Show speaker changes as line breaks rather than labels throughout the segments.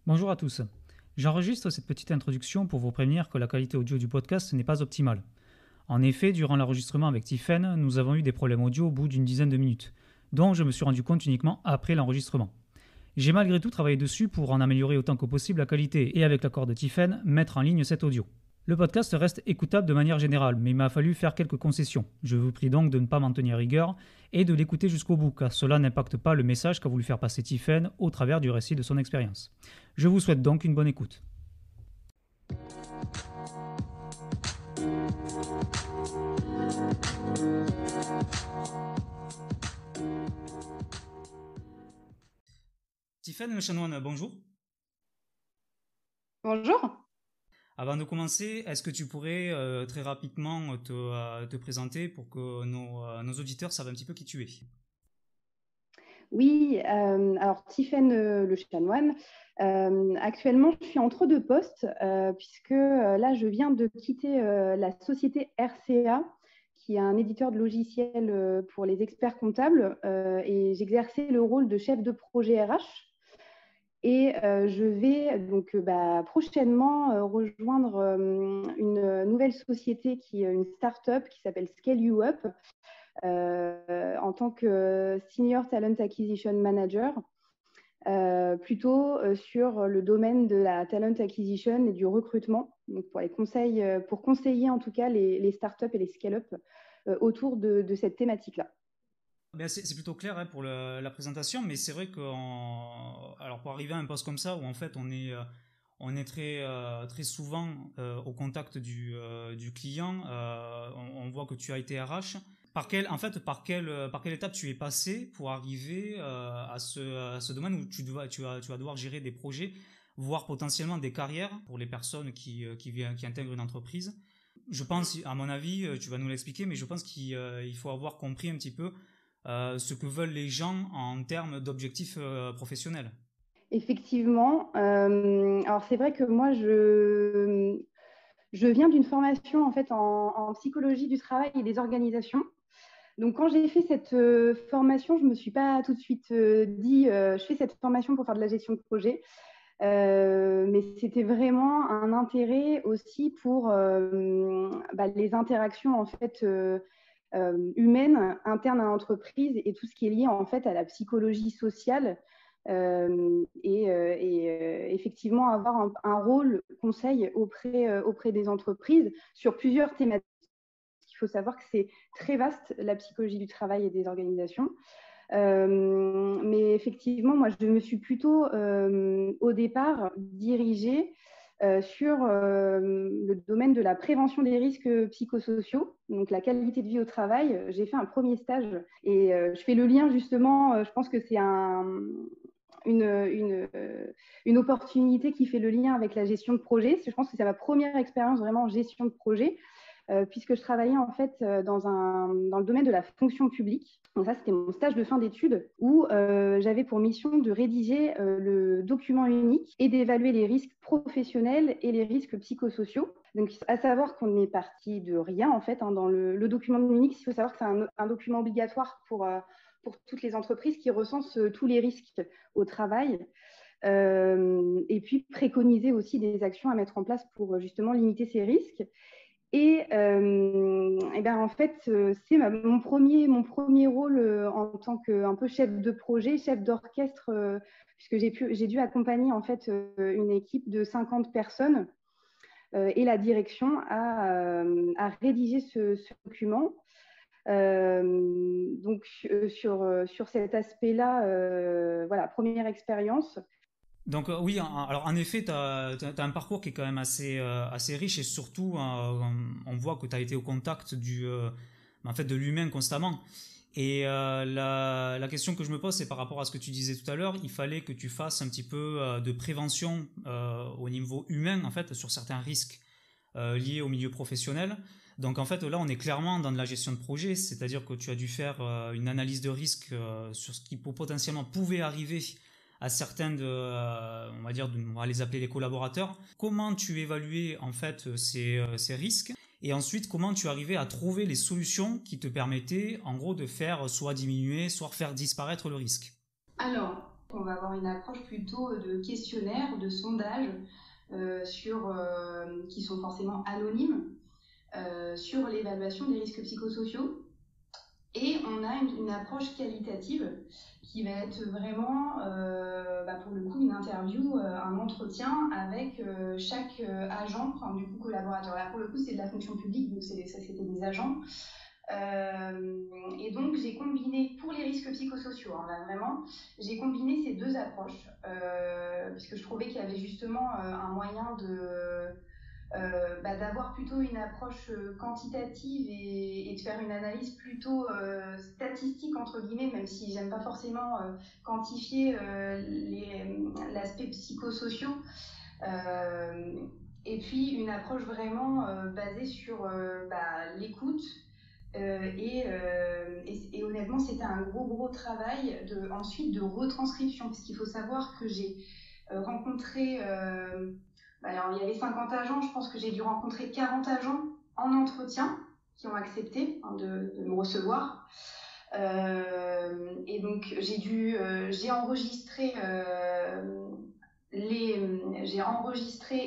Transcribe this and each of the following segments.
Bonjour à tous. J'enregistre cette petite introduction pour vous prévenir que la qualité audio du podcast n'est pas optimale. En effet, durant l'enregistrement avec Tiffen, nous avons eu des problèmes audio au bout d'une dizaine de minutes, dont je me suis rendu compte uniquement après l'enregistrement. J'ai malgré tout travaillé dessus pour en améliorer autant que possible la qualité et avec l'accord de Tiffen, mettre en ligne cet audio. Le podcast reste écoutable de manière générale, mais il m'a fallu faire quelques concessions. Je vous prie donc de ne pas m'en tenir rigueur et de l'écouter jusqu'au bout, car cela n'impacte pas le message qu'a voulu faire passer Tiffen au travers du récit de son expérience. Je vous souhaite donc une bonne écoute. Tiffen Le Chanoine, bonjour.
Bonjour.
Avant de commencer, est-ce que tu pourrais très rapidement te présenter pour que nos auditeurs savent un petit peu qui tu es?
Oui, alors Tiffaine Le Chanoine. Actuellement, je suis entre deux postes puisque là, je viens de quitter la société RCA, qui est un éditeur de logiciels pour les experts comptables, et j'exerçais le rôle de chef de projet RH. Et je vais donc prochainement rejoindre une nouvelle société qui est une start-up qui s'appelle Scale You Up, en tant que Senior Talent Acquisition Manager, plutôt sur le domaine de la talent acquisition et du recrutement, donc pour les conseils, pour conseiller en tout cas les startups et les scale-up autour de cette thématique-là.
Ben, c'est plutôt clair, hein, pour la présentation, mais c'est vrai que alors pour arriver à un poste comme ça où en fait on est très souvent au contact du client, on voit que tu as été RH. Par quelle étape tu es passé pour arriver à ce domaine où tu vas devoir gérer des projets, voire potentiellement des carrières pour les personnes qui intègrent une entreprise. Je pense, à mon avis, tu vas nous l'expliquer, mais je pense qu'il faut avoir compris un petit peu ce que veulent les gens en termes d'objectifs professionnels.
Effectivement. Alors c'est vrai que moi, je viens d'une formation en fait en psychologie du travail et des organisations. Donc, quand j'ai fait cette formation, je ne me suis pas tout de suite dit je fais cette formation pour faire de la gestion de projet. Mais c'était vraiment un intérêt aussi pour les interactions en fait humaines internes à l'entreprise et tout ce qui est lié en fait à la psychologie sociale, effectivement avoir un rôle conseil auprès des entreprises sur plusieurs thématiques. Il faut savoir que c'est très vaste, la psychologie du travail et des organisations. Mais effectivement, moi, je me suis plutôt au départ dirigée sur le domaine de la prévention des risques psychosociaux, donc la qualité de vie au travail. J'ai fait un premier stage et je fais le lien justement, je pense que c'est une, une, une opportunité qui fait le lien avec la gestion de projet. Je pense que c'est ma première expérience vraiment en gestion de projet, puisque je travaillais en fait dans le domaine de la fonction publique. Donc ça, c'était mon stage de fin d'études où j'avais pour mission de rédiger le document unique et d'évaluer les risques professionnels et les risques psychosociaux. Donc, à savoir qu'on est parti de rien en fait, hein, dans le document unique. Il faut savoir que c'est un document obligatoire pour toutes les entreprises qui recensent tous les risques au travail. Et puis préconiser aussi des actions à mettre en place pour justement limiter ces risques. Et ben en fait, c'est mon premier rôle en tant que un peu chef de projet, chef d'orchestre, puisque j'ai dû accompagner en fait une équipe de 50 personnes et la direction à rédiger ce document. Sur cet aspect-là, voilà, première expérience.
Donc oui, alors en effet, tu as un parcours qui est quand même assez riche et surtout, on voit que tu as été au contact en fait, de l'humain constamment. Et la question que je me pose, c'est par rapport à ce que tu disais tout à l'heure, il fallait que tu fasses un petit peu de prévention au niveau humain, en fait, sur certains risques liés au milieu professionnel. Donc en fait, là, on est clairement dans de la gestion de projet, c'est-à-dire que tu as dû faire une analyse de risque sur ce qui potentiellement pouvait arriver à certains on va dire, on va les appeler les collaborateurs. Comment tu évaluais en fait ces risques et ensuite comment tu arrivais à trouver les solutions qui te permettaient en gros de faire soit diminuer, soit faire disparaître le risque?
Alors, on va avoir une approche plutôt de questionnaire, de sondage, qui sont forcément anonymes, sur l'évaluation des risques psychosociaux. Et on a une approche qualitative qui va être vraiment, pour le coup, une interview, un entretien avec chaque agent, enfin du coup collaborateur. Là, pour le coup, c'est de la fonction publique, donc c'était des agents. Et donc, j'ai combiné, pour les risques psychosociaux, hein, là vraiment, j'ai combiné ces deux approches, puisque je trouvais qu'il y avait justement un moyen d'avoir plutôt une approche quantitative et de faire une analyse plutôt statistique entre guillemets, même si j'aime pas forcément quantifier l'aspect psychosociaux, et puis une approche vraiment basée sur l'écoute, et honnêtement c'était un gros travail ensuite de retranscription, parce qu'il faut savoir que j'ai rencontré alors, il y avait 50 agents, je pense que j'ai dû rencontrer 40 agents en entretien qui ont accepté de me recevoir. Et donc, j'ai enregistré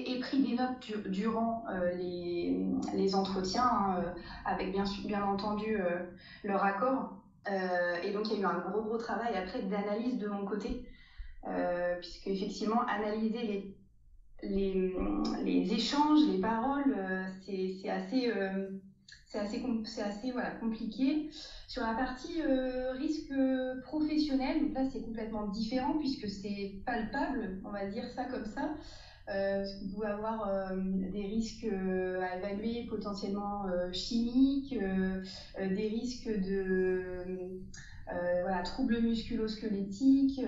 et pris des notes durant les entretiens, hein, avec bien entendu leur accord. Et donc, il y a eu un gros travail après d'analyse de mon côté, puisque effectivement, analyser les échanges, les paroles, c'est assez voilà, compliqué. Sur la partie risque professionnel, donc là c'est complètement différent puisque c'est palpable, on va dire ça comme ça. Parce que vous pouvez avoir des risques à évaluer potentiellement chimiques, des risques de troubles musculo-squelettiques,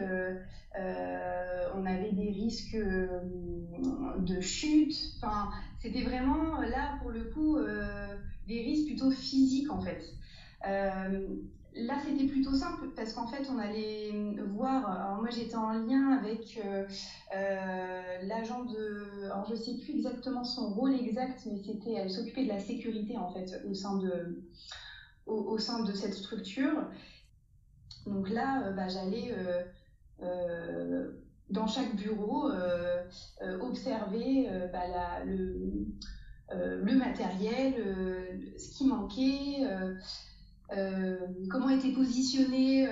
on avait des risques de chute, enfin c'était vraiment là pour le coup des risques plutôt physiques en fait. Là c'était plutôt simple parce qu'en fait on allait voir, alors moi j'étais en lien avec l'agent alors je sais plus exactement son rôle exact, mais elle s'occupait de la sécurité en fait au sein de cette structure. Donc là j'allais dans chaque bureau observer le matériel, ce qui manquait, comment était positionné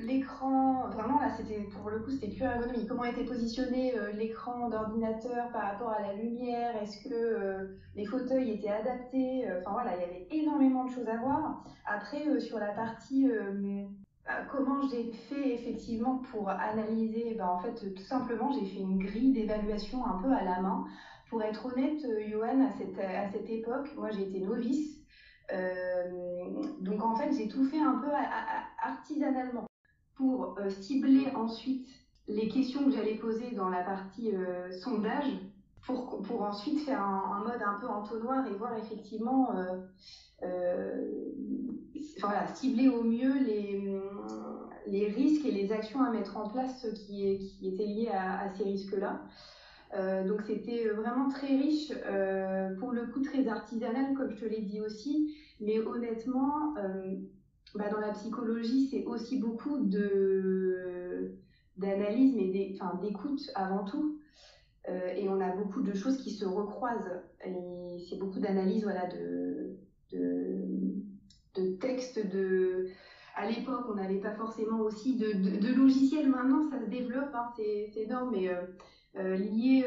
l'écran. Vraiment là pour le coup c'était plus ergonomie. Comment était positionné l'écran d'ordinateur par rapport à la lumière, est-ce que les fauteuils étaient adaptés, enfin voilà, il y avait énormément de choses à voir. Après sur la partie comment j'ai fait effectivement pour analyser, en fait tout simplement j'ai fait une grille d'évaluation un peu à la main. Pour être honnête, Johan, à cette époque, moi j'ai été novice, donc en fait j'ai tout fait un peu artisanalement pour cibler ensuite les questions que j'allais poser dans la partie sondage, pour ensuite faire un mode un peu entonnoir et voir effectivement cibler au mieux les risques et les actions à mettre en place qui étaient liés à ces risques-là. Donc c'était vraiment très riche, pour le coup très artisanal comme je te l'ai dit aussi, mais honnêtement dans la psychologie c'est aussi beaucoup d'analyse mais d'écoute avant tout, et on a beaucoup de choses qui se recroisent et c'est beaucoup d'analyse de textes, à l'époque on n'avait pas forcément aussi de logiciels. Maintenant ça se développe, hein, c'est énorme, mais lié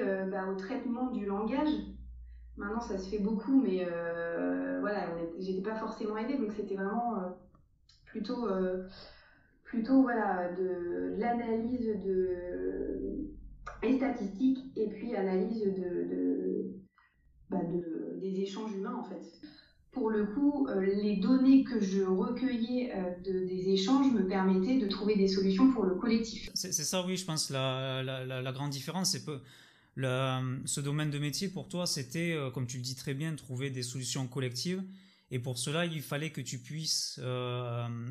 au traitement du langage. Maintenant, ça se fait beaucoup, mais j'étais pas forcément aidée, donc c'était vraiment plutôt voilà, de l'analyse et statistique, et puis analyse des échanges humains en fait. Pour le coup, les données que je recueillais des échanges me permettaient de trouver des solutions pour le collectif.
C'est ça, oui, je pense la grande différence, c'est que ce domaine de métier pour toi, c'était, comme tu le dis très bien, trouver des solutions collectives. Et pour cela, il fallait que tu puisses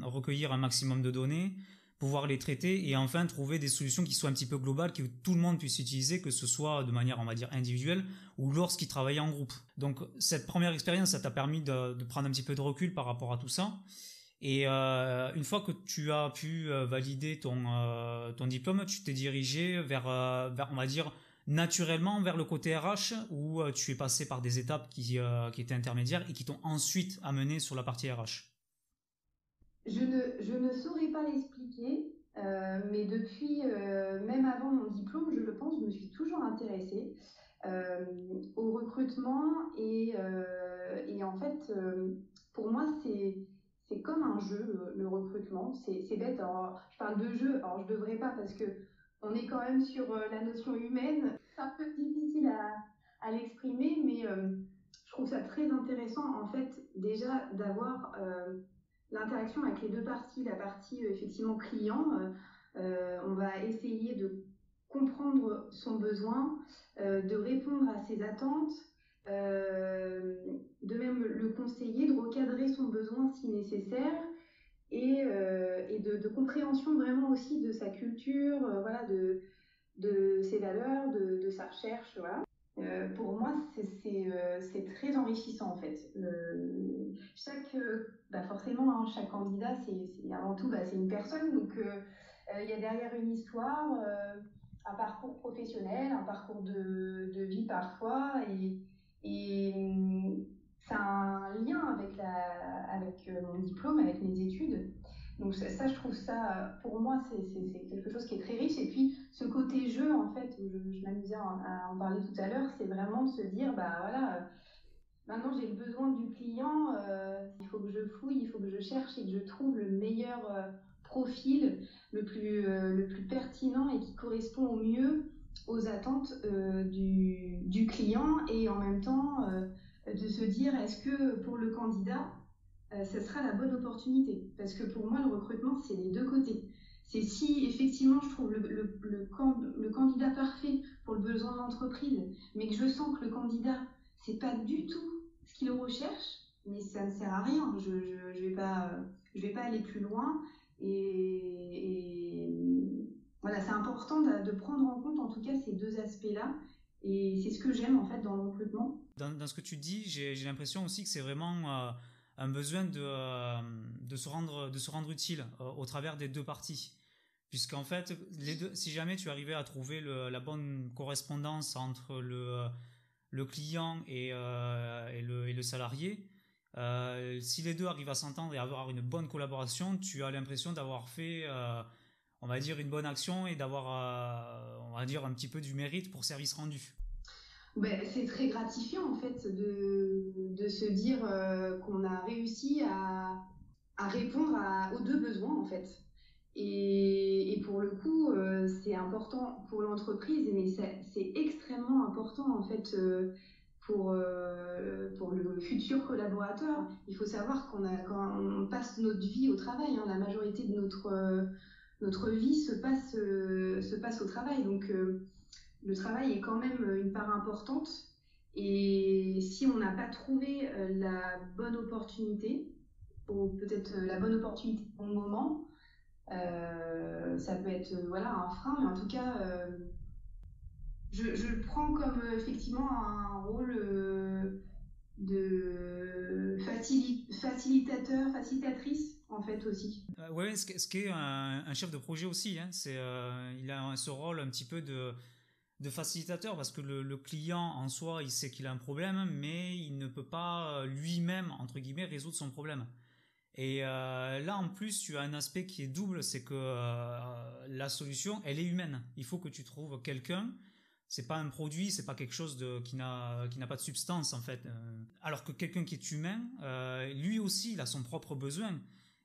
recueillir un maximum de données, pouvoir les traiter et enfin trouver des solutions qui soient un petit peu globales, que tout le monde puisse utiliser, que ce soit de manière, on va dire, individuelle ou lorsqu'ils travaillaient en groupe. Donc cette première expérience, ça t'a permis de prendre un petit peu de recul par rapport à tout ça. Et une fois que tu as pu valider ton diplôme, tu t'es dirigé vers, on va dire, naturellement vers le côté RH, ou tu es passé par des étapes qui étaient intermédiaires et qui t'ont ensuite amené sur la partie RH.
Je ne saurais pas l'expliquer, mais depuis, même avant mon diplôme, je le pense, je me suis toujours intéressée euh, au recrutement et en fait, pour moi, c'est comme un jeu, le recrutement. C'est bête. Alors, je parle de jeu, alors je devrais pas parce que on est quand même sur la notion humaine. C'est un peu difficile à l'exprimer, mais je trouve ça très intéressant en fait déjà d'avoir l'interaction avec les deux parties, la partie effectivement client, on va essayer de comprendre son besoin, de répondre à ses attentes, euh, de même le conseiller, de recadrer son besoin si nécessaire et de compréhension vraiment aussi de sa culture, voilà, de ses valeurs, de sa recherche, voilà. Pour moi, c'est très enrichissant en fait. Forcément, hein, chaque candidat, avant tout, c'est une personne. Donc, il y a derrière une histoire, un parcours professionnel, un parcours de vie parfois, et ça a un lien avec mon diplôme, avec mes études. Donc ça, je trouve ça, pour moi, c'est quelque chose qui est très riche. Et puis, ce côté jeu, en fait, où je m'amusais à en parler tout à l'heure, c'est vraiment de se dire, bah voilà, maintenant j'ai le besoin du client, il faut que je fouille, il faut que je cherche et que je trouve le meilleur profil, le plus pertinent et qui correspond au mieux aux attentes du client et en même temps de se dire, est-ce que pour le candidat, ce sera la bonne opportunité. Parce que pour moi, le recrutement, c'est les deux côtés. C'est si effectivement je trouve le candidat parfait pour le besoin de l'entreprise, mais que je sens que le candidat, c'est pas du tout ce qu'il recherche, mais ça ne sert à rien. Je vais pas aller plus loin. Voilà, c'est important de prendre en compte en tout cas ces deux aspects-là. Et c'est ce que j'aime en fait dans le recrutement.
Dans ce que tu dis, j'ai l'impression aussi que c'est vraiment un besoin de se rendre utile au travers des deux parties. Puisqu'en fait, si jamais tu arrivais à trouver la bonne correspondance entre le client et le salarié, si les deux arrivent à s'entendre et à avoir une bonne collaboration, tu as l'impression d'avoir fait, on va dire, une bonne action et d'avoir, on va dire, un petit peu du mérite pour service rendu.
Ben, c'est très gratifiant en fait de se dire qu'on a réussi à répondre aux deux besoins en fait. Et pour le coup, c'est important pour l'entreprise, mais c'est extrêmement important en fait pour le futur collaborateur. Il faut savoir quand on passe notre vie au travail, hein, la majorité de notre vie se passe au travail. Donc le travail est quand même une part importante. Et si on n'a pas trouvé la bonne opportunité, ou peut-être la bonne opportunité au moment, ça peut être voilà, un frein, mais en tout cas, je le prends comme effectivement un rôle de facilitateur, facilitatrice en fait aussi.
Ouais, ce qui est un chef de projet aussi, hein, il a ce rôle un petit peu de facilitateur parce que le client en soi, il sait qu'il a un problème, mais il ne peut pas lui-même, entre guillemets, résoudre son problème. Et là, en plus, tu as un aspect qui est double, c'est que la solution, elle est humaine. Il faut que tu trouves quelqu'un. C'est pas un produit, c'est pas quelque chose qui n'a pas de substance en fait. Alors que quelqu'un qui est humain, lui aussi, il a son propre besoin.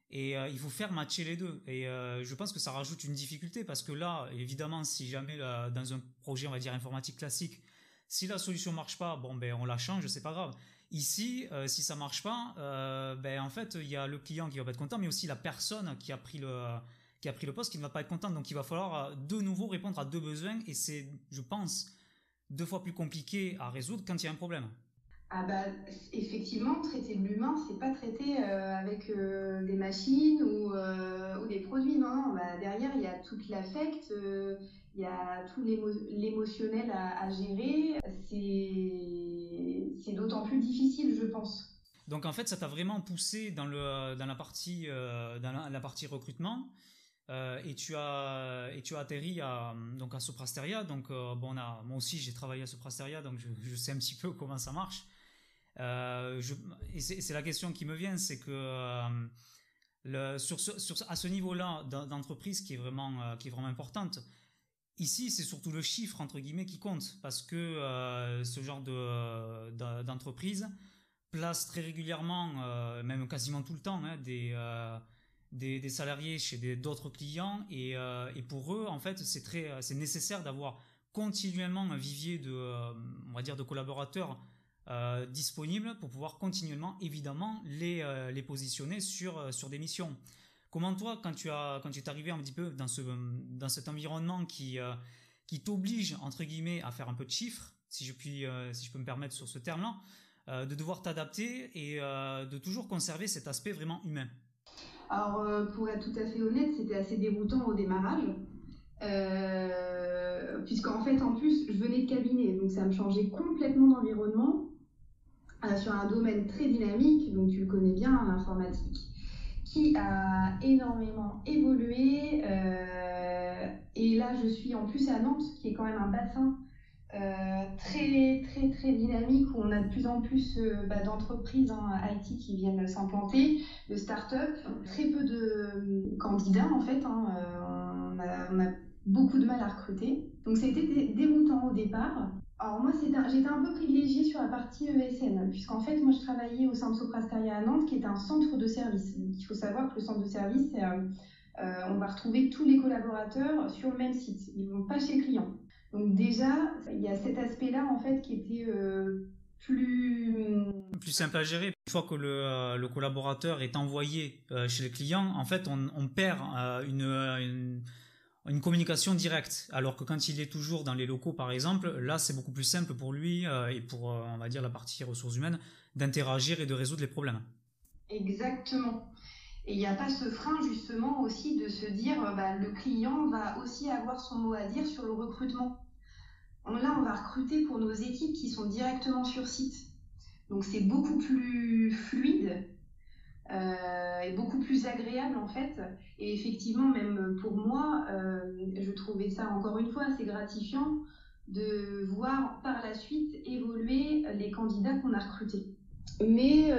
Et il faut faire matcher les deux. Et je pense que ça rajoute une difficulté parce que là, évidemment, si jamais dans un projet, on va dire informatique classique, si la solution marche pas, bon ben on la change, c'est pas grave. Ici, si ça marche pas, ben en fait il y a le client qui va pas être content, mais aussi la personne qui a pris le poste qui ne va pas être contente. Donc il va falloir de nouveau répondre à deux besoins et c'est, je pense, deux fois plus compliqué à résoudre quand il y a un problème.
Ah bah, effectivement, traiter de l'humain, c'est pas traiter avec des machines ou des produits. Non, non, bah, derrière, il y a toute l'affect, il y a tout l'émotionnel à gérer. C'est d'autant plus difficile, je pense.
Donc en fait, ça t'a vraiment poussé dans la partie recrutement. Et tu as atterri donc à Soprasteria. Donc moi aussi j'ai travaillé à Soprasteria, donc je sais un petit peu comment ça marche. Et c'est la question qui me vient, c'est que à ce niveau-là d'entreprise qui est vraiment importante. Ici, c'est surtout le chiffre entre guillemets qui compte, parce que ce genre d'entreprise place très régulièrement, même quasiment tout le temps, hein, des salariés chez d'autres clients, et pour eux, en fait, c'est nécessaire d'avoir continuellement un vivier on va dire, de collaborateurs disponibles pour pouvoir continuellement, évidemment, les positionner sur des missions. Comment toi, quand tu es arrivé un petit peu dans cet environnement qui t'oblige, entre guillemets, à faire un peu de chiffres, si je peux me permettre sur ce terme-là, de devoir t'adapter et de toujours conserver cet aspect vraiment humain?
Alors, pour être tout à fait honnête, c'était assez déroutant au démarrage, puisqu'en fait, en plus, je venais de cabinet, donc ça me changeait complètement d'environnement, sur un domaine très dynamique, donc tu le connais bien, l'informatique, qui a énormément évolué. Et là, je suis en plus à Nantes, qui est quand même un bassin très très très dynamique, où on a de plus en plus d'entreprises IT qui viennent s'implanter, de start-up, très peu de candidats en fait, on a beaucoup de mal à recruter. Donc c'était déroutant au départ. Alors moi j'étais un peu privilégiée sur la partie ESN, puisqu'en fait moi je travaillais au sein de Soprasteria à Nantes, qui est un centre de service. Donc, il faut savoir que le centre de service, on va retrouver tous les collaborateurs sur le même site, ils ne vont pas chez le client. Donc déjà, il y a cet aspect-là en fait qui était
plus simple à gérer. Une fois que le collaborateur est envoyé chez le client, en fait, on perd une communication directe. Alors que quand il est toujours dans les locaux, par exemple, là, c'est beaucoup plus simple pour lui et pour, on va dire, la partie ressources humaines, d'interagir et de résoudre les problèmes.
Exactement. Et il n'y a pas ce frein justement aussi de se dire le client va aussi avoir son mot à dire sur le recrutement. Là, on va recruter pour nos équipes qui sont directement sur site. Donc c'est beaucoup plus fluide et beaucoup plus agréable en fait. Et effectivement, même pour moi, je trouvais ça encore une fois assez gratifiant de voir par la suite évoluer les candidats qu'on a recrutés. Mais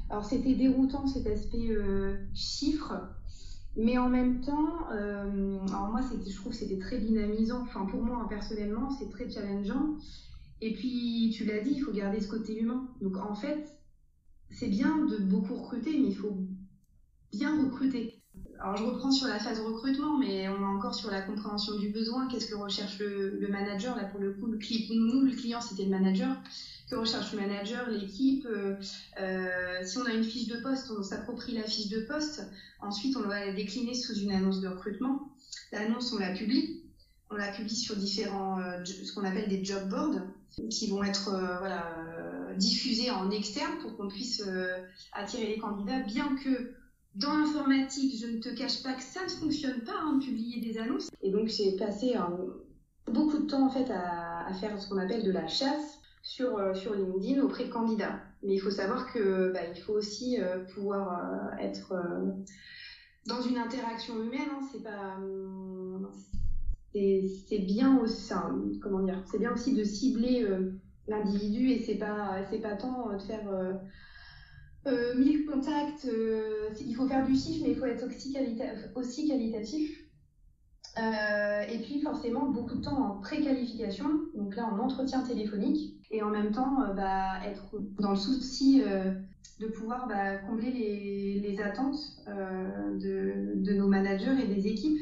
alors c'était déroutant cet aspect chiffre, mais en même temps, alors moi je trouve que c'était très dynamisant. Enfin pour moi personnellement, c'est très challengeant. Et puis tu l'as dit, il faut garder ce côté humain. Donc en fait, c'est bien de beaucoup recruter, mais il faut bien recruter. Alors je reprends sur la phase recrutement, mais on est encore sur la compréhension du besoin. Qu'est-ce que recherche le manager? Là pour le coup, le client c'était le manager. Que recherche le manager, l'équipe. Si on a une fiche de poste, on s'approprie la fiche de poste. Ensuite, on va la décliner sous une annonce de recrutement. L'annonce, on la publie. On la publie sur différents, ce qu'on appelle des job boards, qui vont être diffusés en externe pour qu'on puisse attirer les candidats. Bien que dans l'informatique, je ne te cache pas que ça ne fonctionne pas, de publier des annonces. Et donc, j'ai passé beaucoup de temps en fait à faire ce qu'on appelle de la chasse sur LinkedIn auprès de candidats. Mais il faut savoir que il faut aussi pouvoir être dans une interaction humaine. C'est pas c'est bien aussi, comment dire, c'est bien aussi de cibler l'individu, et c'est pas tant de faire 1000 contacts. Il faut faire du chiffre, mais il faut être aussi qualitatif. Et puis forcément beaucoup de temps en préqualification, donc là en entretien téléphonique, et en même temps être dans le souci de pouvoir combler les attentes de nos managers et des équipes,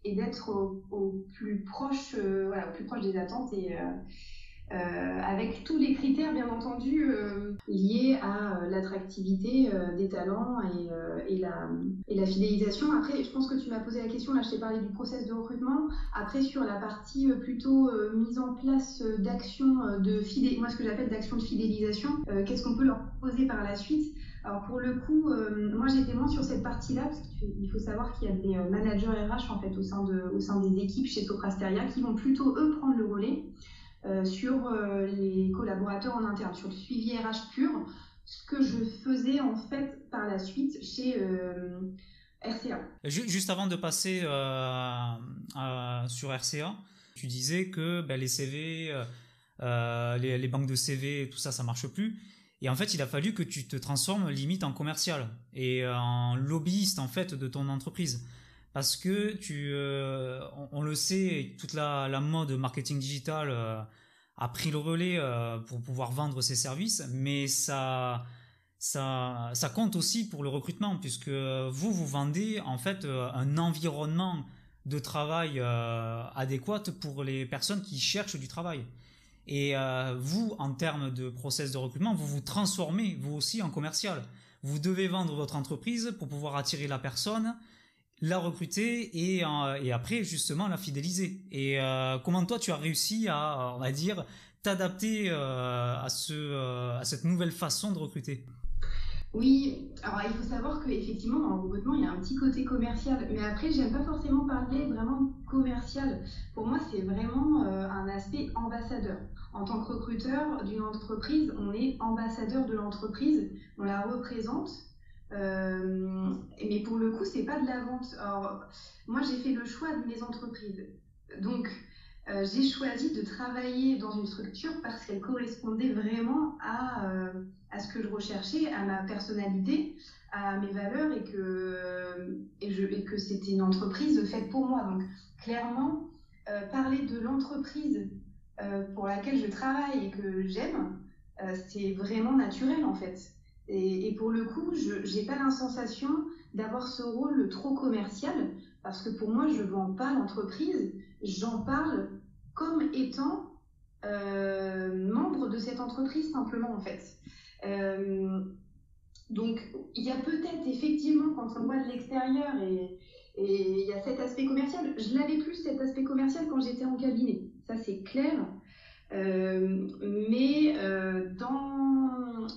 et d'être au plus proche des attentes, et avec tous les critères bien entendu liés à l'attractivité des talents et la fidélisation. Après, je pense que tu m'as posé la question, là je t'ai parlé du process de recrutement. Après, sur la partie plutôt mise en place d'actions moi ce que j'appelle d'actions de fidélisation, qu'est-ce qu'on peut leur proposer par la suite? Alors pour le coup, moi j'étais moins sur cette partie-là, parce qu'il faut savoir qu'il y a des managers RH en fait au sein des équipes chez Soprasteria, qui vont plutôt eux prendre le relais sur les collaborateurs en interne, sur le suivi RH pur. ce que je faisais en fait par la suite chez RCA.
Juste avant de passer sur RCA, tu disais que les CV, les banques de CV, tout ça, ça marche plus. Et en fait, il a fallu que tu te transformes limite en commercial et en lobbyiste en fait de ton entreprise. Parce que on le sait, toute la mode marketing digital a pris le relais pour pouvoir vendre ses services, mais ça compte aussi pour le recrutement, puisque vous vendez en fait un environnement de travail adéquat pour les personnes qui cherchent du travail. Et vous, en termes de process de recrutement, vous vous transformez, vous aussi, en commercial. Vous devez vendre votre entreprise pour pouvoir attirer la personne, la recruter et après, justement, la fidéliser. Et comment toi, tu as réussi à, on va dire, t'adapter à cette nouvelle façon de recruter?
Oui, alors il faut savoir qu'effectivement, dans le recrutement, il y a un petit côté commercial. Mais après, j'aime pas forcément parler vraiment commercial. Pour moi, c'est vraiment un aspect ambassadeur. En tant que recruteur d'une entreprise, on est ambassadeur de l'entreprise, on la représente. Mais pour le coup, c'est pas de la vente. Alors, moi, j'ai fait le choix de mes entreprises. Donc, j'ai choisi de travailler dans une structure parce qu'elle correspondait vraiment à ce que je recherchais, à ma personnalité, à mes valeurs et que c'était une entreprise faite pour moi. Donc clairement, parler de l'entreprise pour laquelle je travaille et que j'aime, c'est vraiment naturel en fait. Et pour le coup, je n'ai pas la sensation d'avoir ce rôle trop commercial parce que pour moi, je ne vends pas l'entreprise, j'en parle comme étant membre de cette entreprise simplement en fait. Euh, donc il y a peut-être effectivement quand on voit de l'extérieur et il y a cet aspect commercial, je l'avais plus cet aspect commercial quand j'étais en cabinet, ça c'est clair. Mais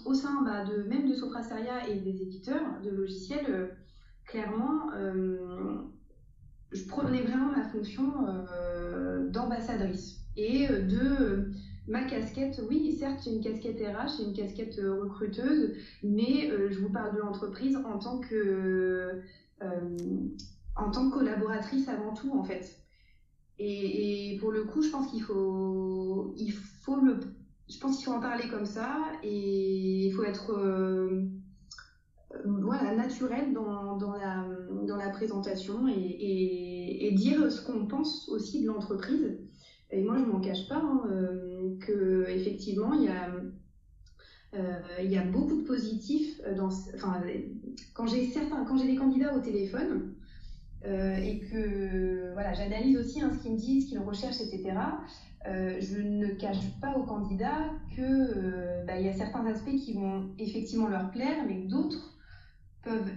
au sein même de Soprasteria et des éditeurs de logiciels, clairement, je prenais vraiment ma fonction d'ambassadrice et ma casquette. Oui, certes, j'ai une casquette RH, j'ai une casquette recruteuse, mais je vous parle de l'entreprise en tant que collaboratrice avant tout, en fait. Et pour le coup, je pense je pense qu'il faut en parler comme ça et il faut être voilà, naturel dans la présentation et dire ce qu'on pense aussi de l'entreprise. Et moi, je ne m'en cache pas hein, que effectivement, il y a beaucoup de positifs enfin, quand j'ai des candidats au téléphone et que voilà, j'analyse aussi hein, ce qu'ils me disent, ce qu'ils recherchent, etc. Je ne cache pas aux candidats que il y a certains aspects qui vont effectivement leur plaire, mais que d'autres peuvent,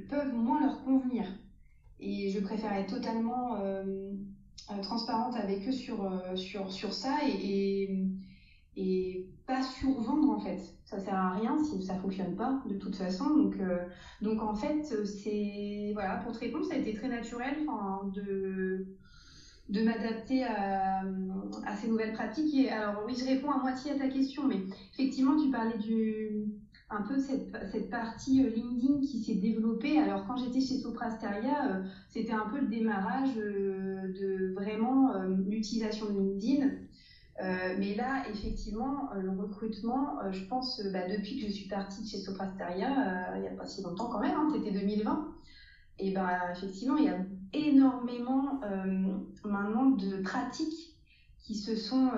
peuvent moins leur convenir. Et je préfère être totalement transparente avec eux sur ça et pas survendre en fait. Ça sert à rien si ça fonctionne pas de toute façon. Donc en fait, voilà, pour te répondre, ça a été très naturel de m'adapter à ces nouvelles pratiques. Et alors oui, je réponds à moitié à ta question, mais effectivement, tu parlais un peu de cette partie LinkedIn qui s'est développée. Alors quand j'étais chez Soprasteria, c'était un peu le démarrage de vraiment l'utilisation de LinkedIn. Mais là, effectivement, le recrutement, je pense, depuis que je suis partie de chez Soprasteria, il n'y a pas si longtemps quand même, hein, c'était 2020, et effectivement, il y a énormément maintenant de pratiques qui se sont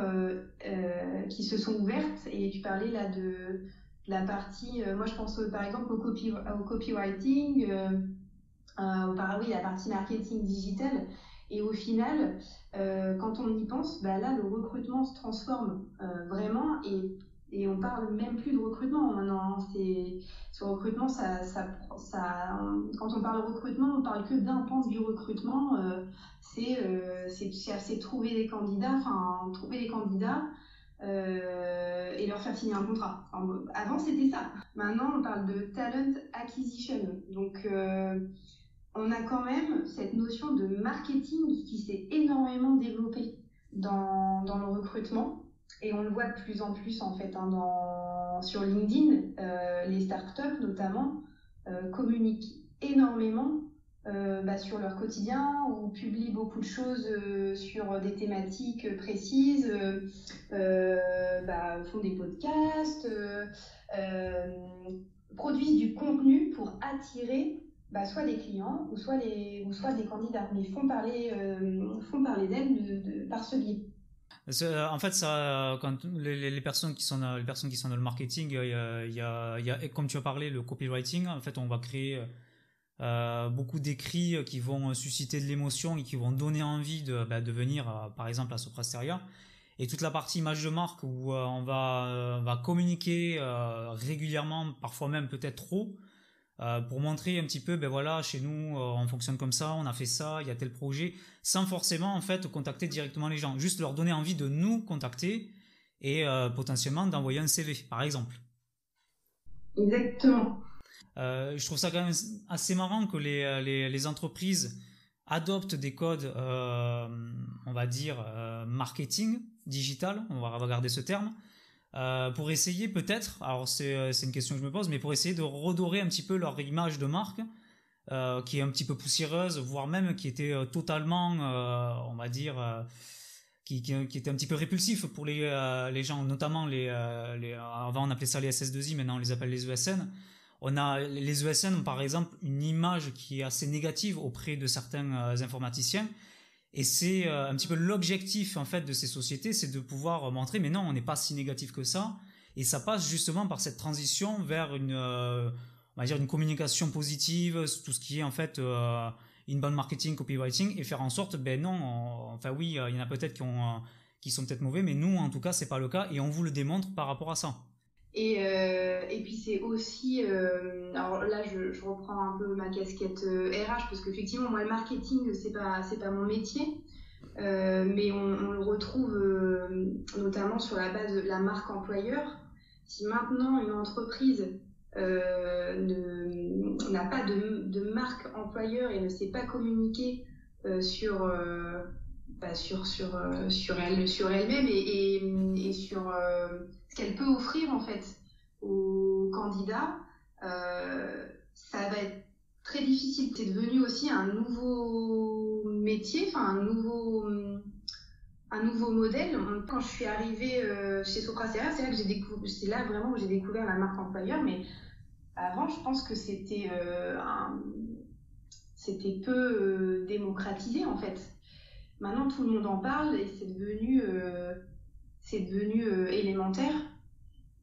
ouvertes. Et tu parlais là de la partie, moi je pense par exemple au copywriting, oui, la partie marketing digital. Et au final, quand on y pense, là, le recrutement se transforme vraiment et on parle même plus de recrutement maintenant. Hein. Ce recrutement, quand on parle recrutement, on parle que d'un pan du recrutement. C'est trouver des candidats, et leur faire signer un contrat. Enfin, avant, c'était ça. Maintenant, on parle de talent acquisition. Donc, on a quand même cette notion de marketing qui s'est énormément développée dans le recrutement. et on le voit de plus en plus en fait sur LinkedIn, les startups notamment communiquent énormément sur leur quotidien ou publient beaucoup de choses sur des thématiques précises, font des podcasts, produisent du contenu pour attirer soit des clients ou soit des candidats, mais font parler d'elles par ce biais.
En fait, ça, quand les personnes qui sont dans le marketing, il y a, comme tu as parlé, le copywriting. En fait, on va créer beaucoup d'écrits qui vont susciter de l'émotion et qui vont donner envie de venir, par exemple, à Soprasteria. Et toute la partie image de marque où on va communiquer régulièrement, parfois même peut-être trop, pour montrer un petit peu, voilà, chez nous, on fonctionne comme ça, on a fait ça, il y a tel projet, sans forcément en fait contacter directement les gens, juste leur donner envie de nous contacter et potentiellement d'envoyer un CV, par exemple.
Exactement.
Je trouve ça quand même assez marrant que les entreprises adoptent des codes, on va dire, marketing digital, on va regarder ce terme, pour essayer peut-être, alors c'est une question que je me pose, mais pour essayer de redorer un petit peu leur image de marque, qui est un petit peu poussiéreuse, voire même qui était totalement, on va dire, qui était un petit peu répulsif pour les gens, notamment avant on appelait ça les SS2I, maintenant on les appelle les ESN. Les ESN ont par exemple une image qui est assez négative auprès de certains informaticiens. Et c'est un petit peu l'objectif en fait de ces sociétés, c'est de pouvoir montrer, mais non, on n'est pas si négatif que ça. Et ça passe justement par cette transition vers on va dire une communication positive, tout ce qui est en fait inbound marketing, copywriting, et faire en sorte, enfin oui, il y en a peut-être qui sont peut-être mauvais, mais nous en tout cas c'est pas le cas, et on vous le démontre par rapport à ça.
Et puis c'est aussi, alors là je reprends un peu ma casquette RH parce qu'effectivement moi le marketing c'est pas mon métier, mais on le retrouve notamment sur la base de la marque employeur. Si maintenant une entreprise n'a pas de marque employeur et ne sait pas communiquer sur elle-même et sur ce qu'elle peut offrir en fait aux candidats, ça va être très difficile. C'est devenu aussi un nouveau métier, enfin un nouveau modèle. Quand je suis arrivée chez Soprasteria, c'est là que c'est là vraiment où j'ai découvert la marque employeur, mais avant je pense que c'était peu démocratisé en fait. Maintenant tout le monde en parle et c'est devenu élémentaire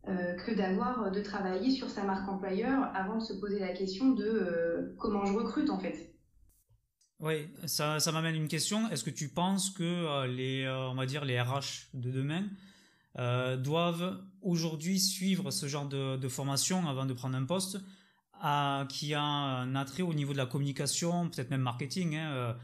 que de travailler sur sa marque employeur avant de se poser la question de comment je recrute en fait.
Oui, ça m'amène une question. Est-ce que tu penses que on va dire les RH de demain doivent aujourd'hui suivre ce genre de formation avant de prendre un poste qui a un attrait au niveau de la communication, peut-être même marketing,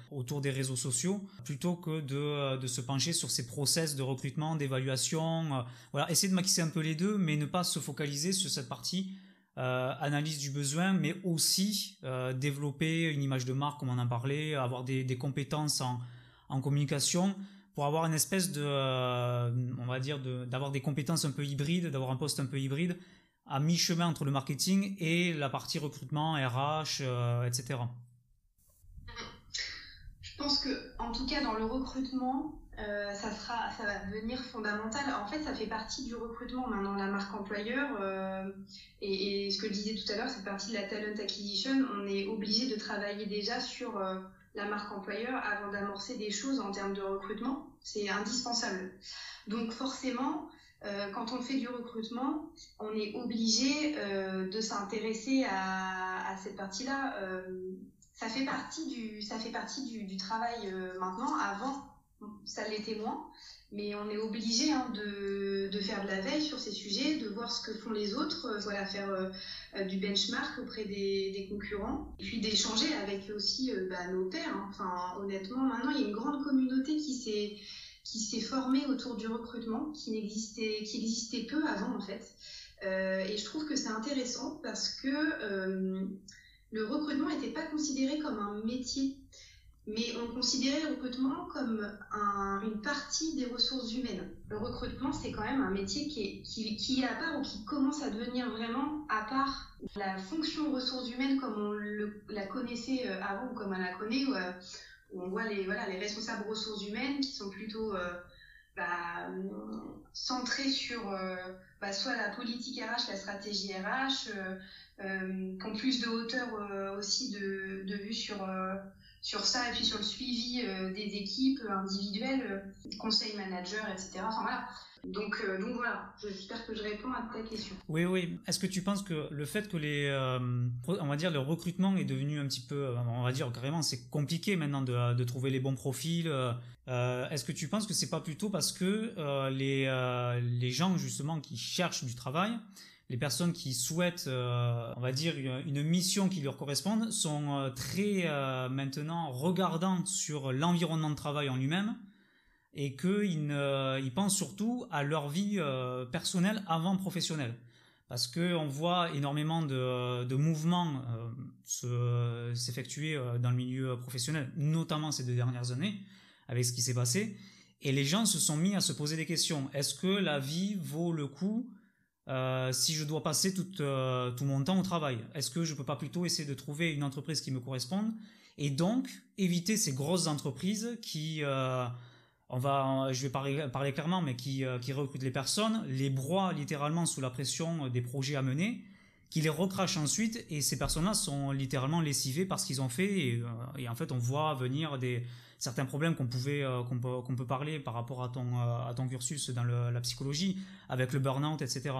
autour des réseaux sociaux, plutôt que de se pencher sur ces process de recrutement, d'évaluation. Voilà, essayer de mixer un peu les deux, mais ne pas se focaliser sur cette partie analyse du besoin, mais aussi développer une image de marque, comme on en parlait, avoir des compétences en communication, pour avoir une espèce de, on va dire, d'avoir des compétences un peu hybrides, d'avoir un poste un peu hybride, à mi-chemin entre le marketing et la partie recrutement, RH, etc.
Je pense que, en tout cas, dans le recrutement, ça va devenir fondamental. En fait, ça fait partie du recrutement maintenant, la marque employeur. Et ce que je disais tout à l'heure, c'est partie de la talent acquisition. On est obligé de travailler déjà sur la marque employeur avant d'amorcer des choses en termes de recrutement. C'est indispensable. Donc forcément, quand on fait du recrutement, on est obligé de s'intéresser à cette partie-là. Ça fait partie du travail maintenant. Avant, ça l'était moins, mais on est obligé de faire de la veille sur ces sujets, de voir ce que font les autres, faire du benchmark auprès des concurrents, et puis d'échanger avec aussi nos pairs. Enfin, honnêtement, maintenant, il y a une grande communauté qui s'est formée autour du recrutement, qui existait peu avant en fait. Et je trouve que c'est intéressant parce que le recrutement n'était pas considéré comme un métier.
mais on considérait le recrutement comme une partie des ressources humaines. Le recrutement, c'est quand même un métier qui est à part ou qui commence à devenir vraiment à part. La fonction ressources humaines comme on la connaissait avant ou comme on la connaît, où on voit les responsables ressources humaines qui sont plutôt centrés sur soit la politique RH, la stratégie RH, qui ont plus de hauteur aussi de vue sur ça, et puis sur le suivi des équipes individuelles, conseil manager, etc. Enfin voilà. Donc voilà, j'espère que je réponds à ta question.
Oui. Est-ce que tu penses que le fait que on va dire, le recrutement est devenu un petit peu, on va dire carrément, c'est compliqué maintenant de trouver les bons profils. Est-ce que tu penses que c'est pas plutôt parce que les gens justement qui cherchent du travail, les personnes qui souhaitent, on va dire, une mission qui leur corresponde, sont très maintenant regardants sur l'environnement de travail en lui-même, et qu'ils pensent surtout à leur vie personnelle avant professionnelle. Parce qu'on voit énormément de mouvements s'effectuer dans le milieu professionnel, notamment ces 2 dernières années, avec ce qui s'est passé, et les gens se sont mis à se poser des questions. Est-ce que la vie vaut le coup si je dois passer tout mon temps au travail? Est-ce que je peux pas plutôt essayer de trouver une entreprise qui me corresponde, et donc éviter ces grosses entreprises qui... je vais parler clairement, mais qui recrutent les personnes, les broient littéralement sous la pression des projets à mener, qui les recrachent ensuite, et ces personnes-là sont littéralement lessivées par ce qu'ils ont fait, et en fait on voit venir certains problèmes qu'on peut parler par rapport à ton cursus dans la psychologie, avec le burn-out, etc.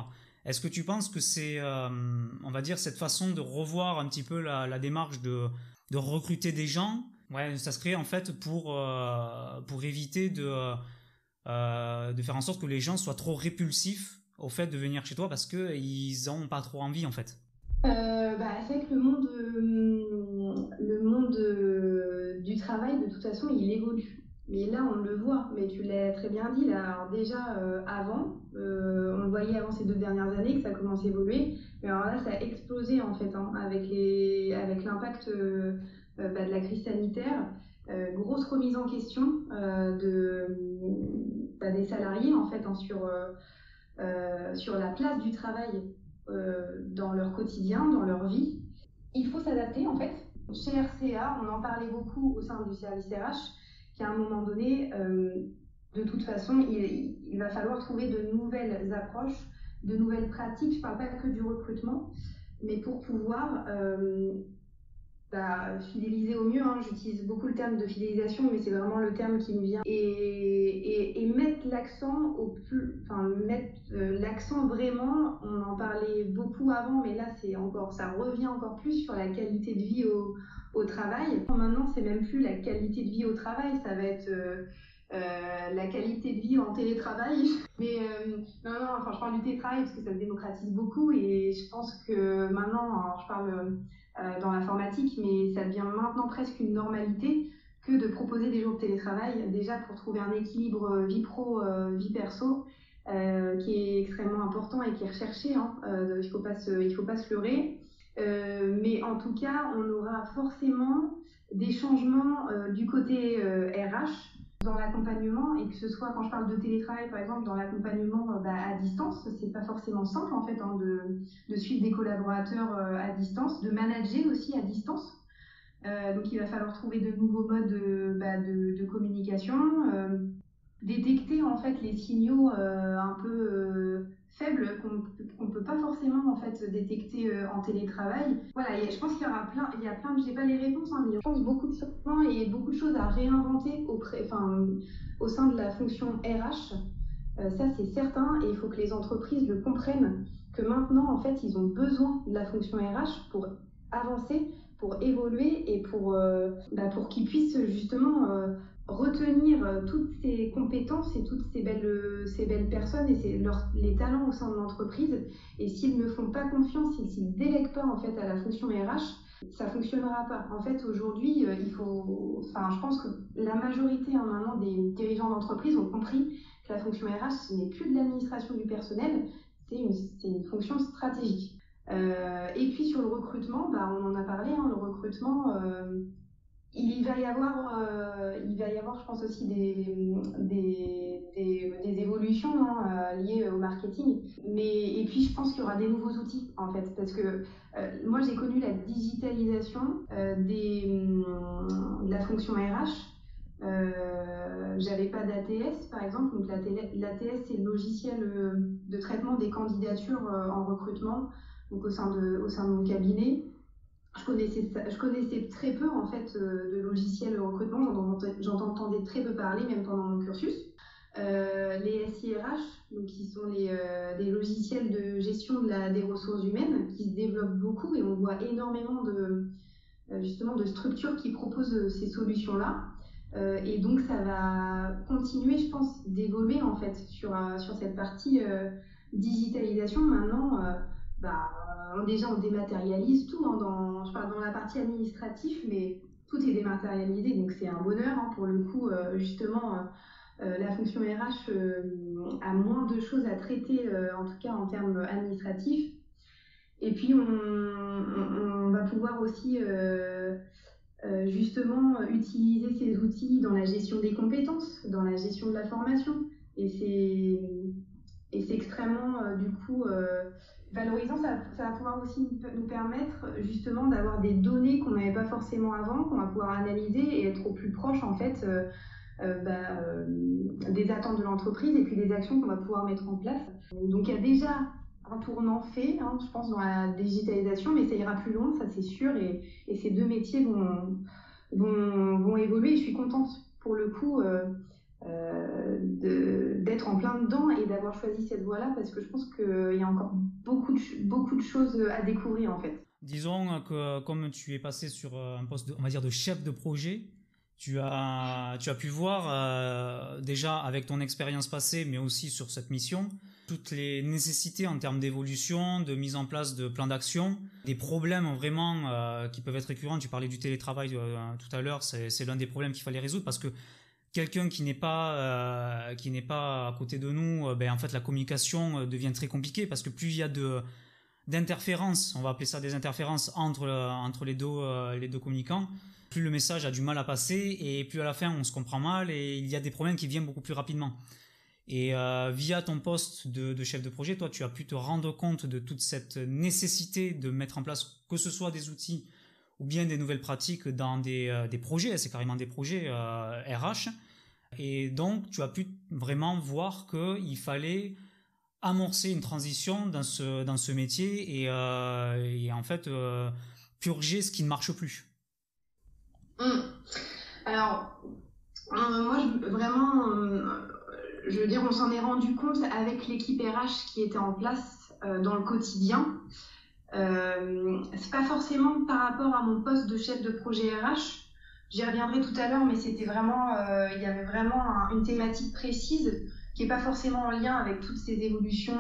Est-ce que tu penses que c'est, on va dire, cette façon de revoir un petit peu la démarche de recruter des gens? Ouais, ça serait en fait pour éviter de faire en sorte que les gens soient trop répulsifs au fait de venir chez toi parce qu'ils n'ont pas trop envie en fait.
C'est vrai que le monde du travail, de toute façon, il évolue. Mais là, on le voit, mais tu l'as très bien dit, là, alors déjà, avant, on le voyait avant ces 2 dernières années que ça commence à évoluer, mais alors là, ça a explosé en fait, hein, avec l'impact de la crise sanitaire, grosse remise en question des salariés en fait, hein, sur la place du travail dans leur quotidien, dans leur vie. Il faut s'adapter en fait. Chez RCA, on en parlait beaucoup au sein du service RH, qu'à un moment donné, de toute façon, il va falloir trouver de nouvelles approches, de nouvelles pratiques. Je ne parle pas que du recrutement, mais pour pouvoir fidéliser au mieux, hein. J'utilise beaucoup le terme de fidélisation, mais c'est vraiment le terme qui me vient, et mettre l'accent l'accent vraiment, on en parlait beaucoup avant, mais là ça revient encore plus sur la qualité de vie au travail. Maintenant, c'est même plus la qualité de vie au travail, ça va être la qualité de vie en télétravail. Mais non, enfin, je parle du télétravail parce que ça se démocratise beaucoup, et je pense que maintenant, alors, je parle dans l'informatique, mais ça devient maintenant presque une normalité que de proposer des jours de télétravail, déjà pour trouver un équilibre vie pro, vie perso, qui est extrêmement important et qui est recherché, hein. Il faut pas se leurrer. Mais en tout cas, on aura forcément des changements du côté RH dans l'accompagnement, et que ce soit, quand je parle de télétravail par exemple, dans l'accompagnement à distance, c'est pas forcément simple en fait, hein, de suivre des collaborateurs à distance, de manager aussi à distance. Donc il va falloir trouver de nouveaux modes de communication, détecter en fait les signaux un peu faibles qu'on peut pas forcément en fait détecter en télétravail. Voilà, et je pense qu'il y a plein j'ai pas les réponses, hein, mais je pense beaucoup de changements et beaucoup de choses à réinventer au sein de la fonction RH. Ça c'est certain, et il faut que les entreprises le comprennent, que maintenant en fait ils ont besoin de la fonction RH pour avancer, pour évoluer, et pour qu'ils puissent justement retenir toutes ces compétences et toutes ces belles personnes et les talents au sein de l'entreprise. Et s'ils ne font pas confiance, s'ils ne délèguent pas en fait à la fonction RH, ça fonctionnera pas. En fait, aujourd'hui, je pense que la majorité maintenant des dirigeants d'entreprise ont compris que la fonction RH, ce n'est plus de l'administration du personnel, c'est une fonction stratégique. Et puis sur le recrutement, on en a parlé, hein, le recrutement,
il va y avoir, je pense aussi des évolutions liées au marketing. Et puis, je pense qu'il y aura des nouveaux outils, en fait, parce que moi, j'ai connu la digitalisation de la fonction RH. J'avais pas d'ATS, par exemple. Donc, l'ATS, c'est le logiciel de traitement des candidatures en recrutement, donc au sein de mon cabinet. Je connaissais très peu en fait de logiciels de recrutement, j'entendais très peu parler même pendant mon cursus. Les SIRH, donc qui sont des logiciels de gestion des ressources humaines qui se développent beaucoup et on voit énormément justement de structures qui proposent ces solutions-là. Et donc ça va continuer, je pense, d'évoluer en fait sur cette partie digitalisation. Maintenant, déjà on dématérialise tout, je parle dans la partie administrative, mais tout est dématérialisé, donc c'est un bonheur pour le coup. Justement, la fonction RH a moins de choses à traiter, en tout cas en termes administratifs. Et puis on va pouvoir aussi justement utiliser ces outils dans la gestion des compétences, dans la gestion de la formation. Et c'est extrêmement du coup valorisant. Ça va pouvoir aussi nous permettre justement d'avoir des données qu'on n'avait pas forcément avant, qu'on va pouvoir analyser et être au plus proche en fait des attentes de l'entreprise et puis des actions qu'on va pouvoir mettre en place. Donc il y a déjà un tournant fait, je pense, dans la digitalisation, mais ça ira plus loin, ça c'est sûr, et ces deux métiers vont évoluer. Et je suis contente pour le coup d'être en plein dedans et d'avoir choisi cette voie-là, parce que je pense qu'il y a encore beaucoup de choses à découvrir en fait.
Disons que comme tu es passé sur un poste, on va dire, de chef de projet, tu as pu voir déjà avec ton expérience passée, mais aussi sur cette mission, toutes les nécessités en termes d'évolution, de mise en place de plans d'action, des problèmes vraiment qui peuvent être récurrents. Tu parlais du télétravail tout à l'heure, c'est l'un des problèmes qu'il fallait résoudre, parce que quelqu'un qui n'est pas à côté de nous, en fait la communication devient très compliquée, parce que plus il y a d'interférences, on va appeler ça des interférences entre les deux communicants, plus le message a du mal à passer et plus à la fin on se comprend mal et il y a des problèmes qui viennent beaucoup plus rapidement. Et via ton poste de chef de projet, toi tu as pu te rendre compte de toute cette nécessité de mettre en place que ce soit des outils ou bien des nouvelles pratiques dans des projets, c'est carrément des projets RH. Et donc tu as pu vraiment voir qu'il fallait amorcer une transition dans ce métier et en fait purger ce qui ne marche plus.
Alors moi je veux dire, on s'en est rendu compte avec l'équipe RH qui était en place dans le quotidien. C'est pas forcément par rapport à mon poste de chef de projet RH, j'y reviendrai tout à l'heure, mais c'était vraiment il y avait vraiment une thématique précise qui n'est pas forcément en lien avec toutes ces évolutions,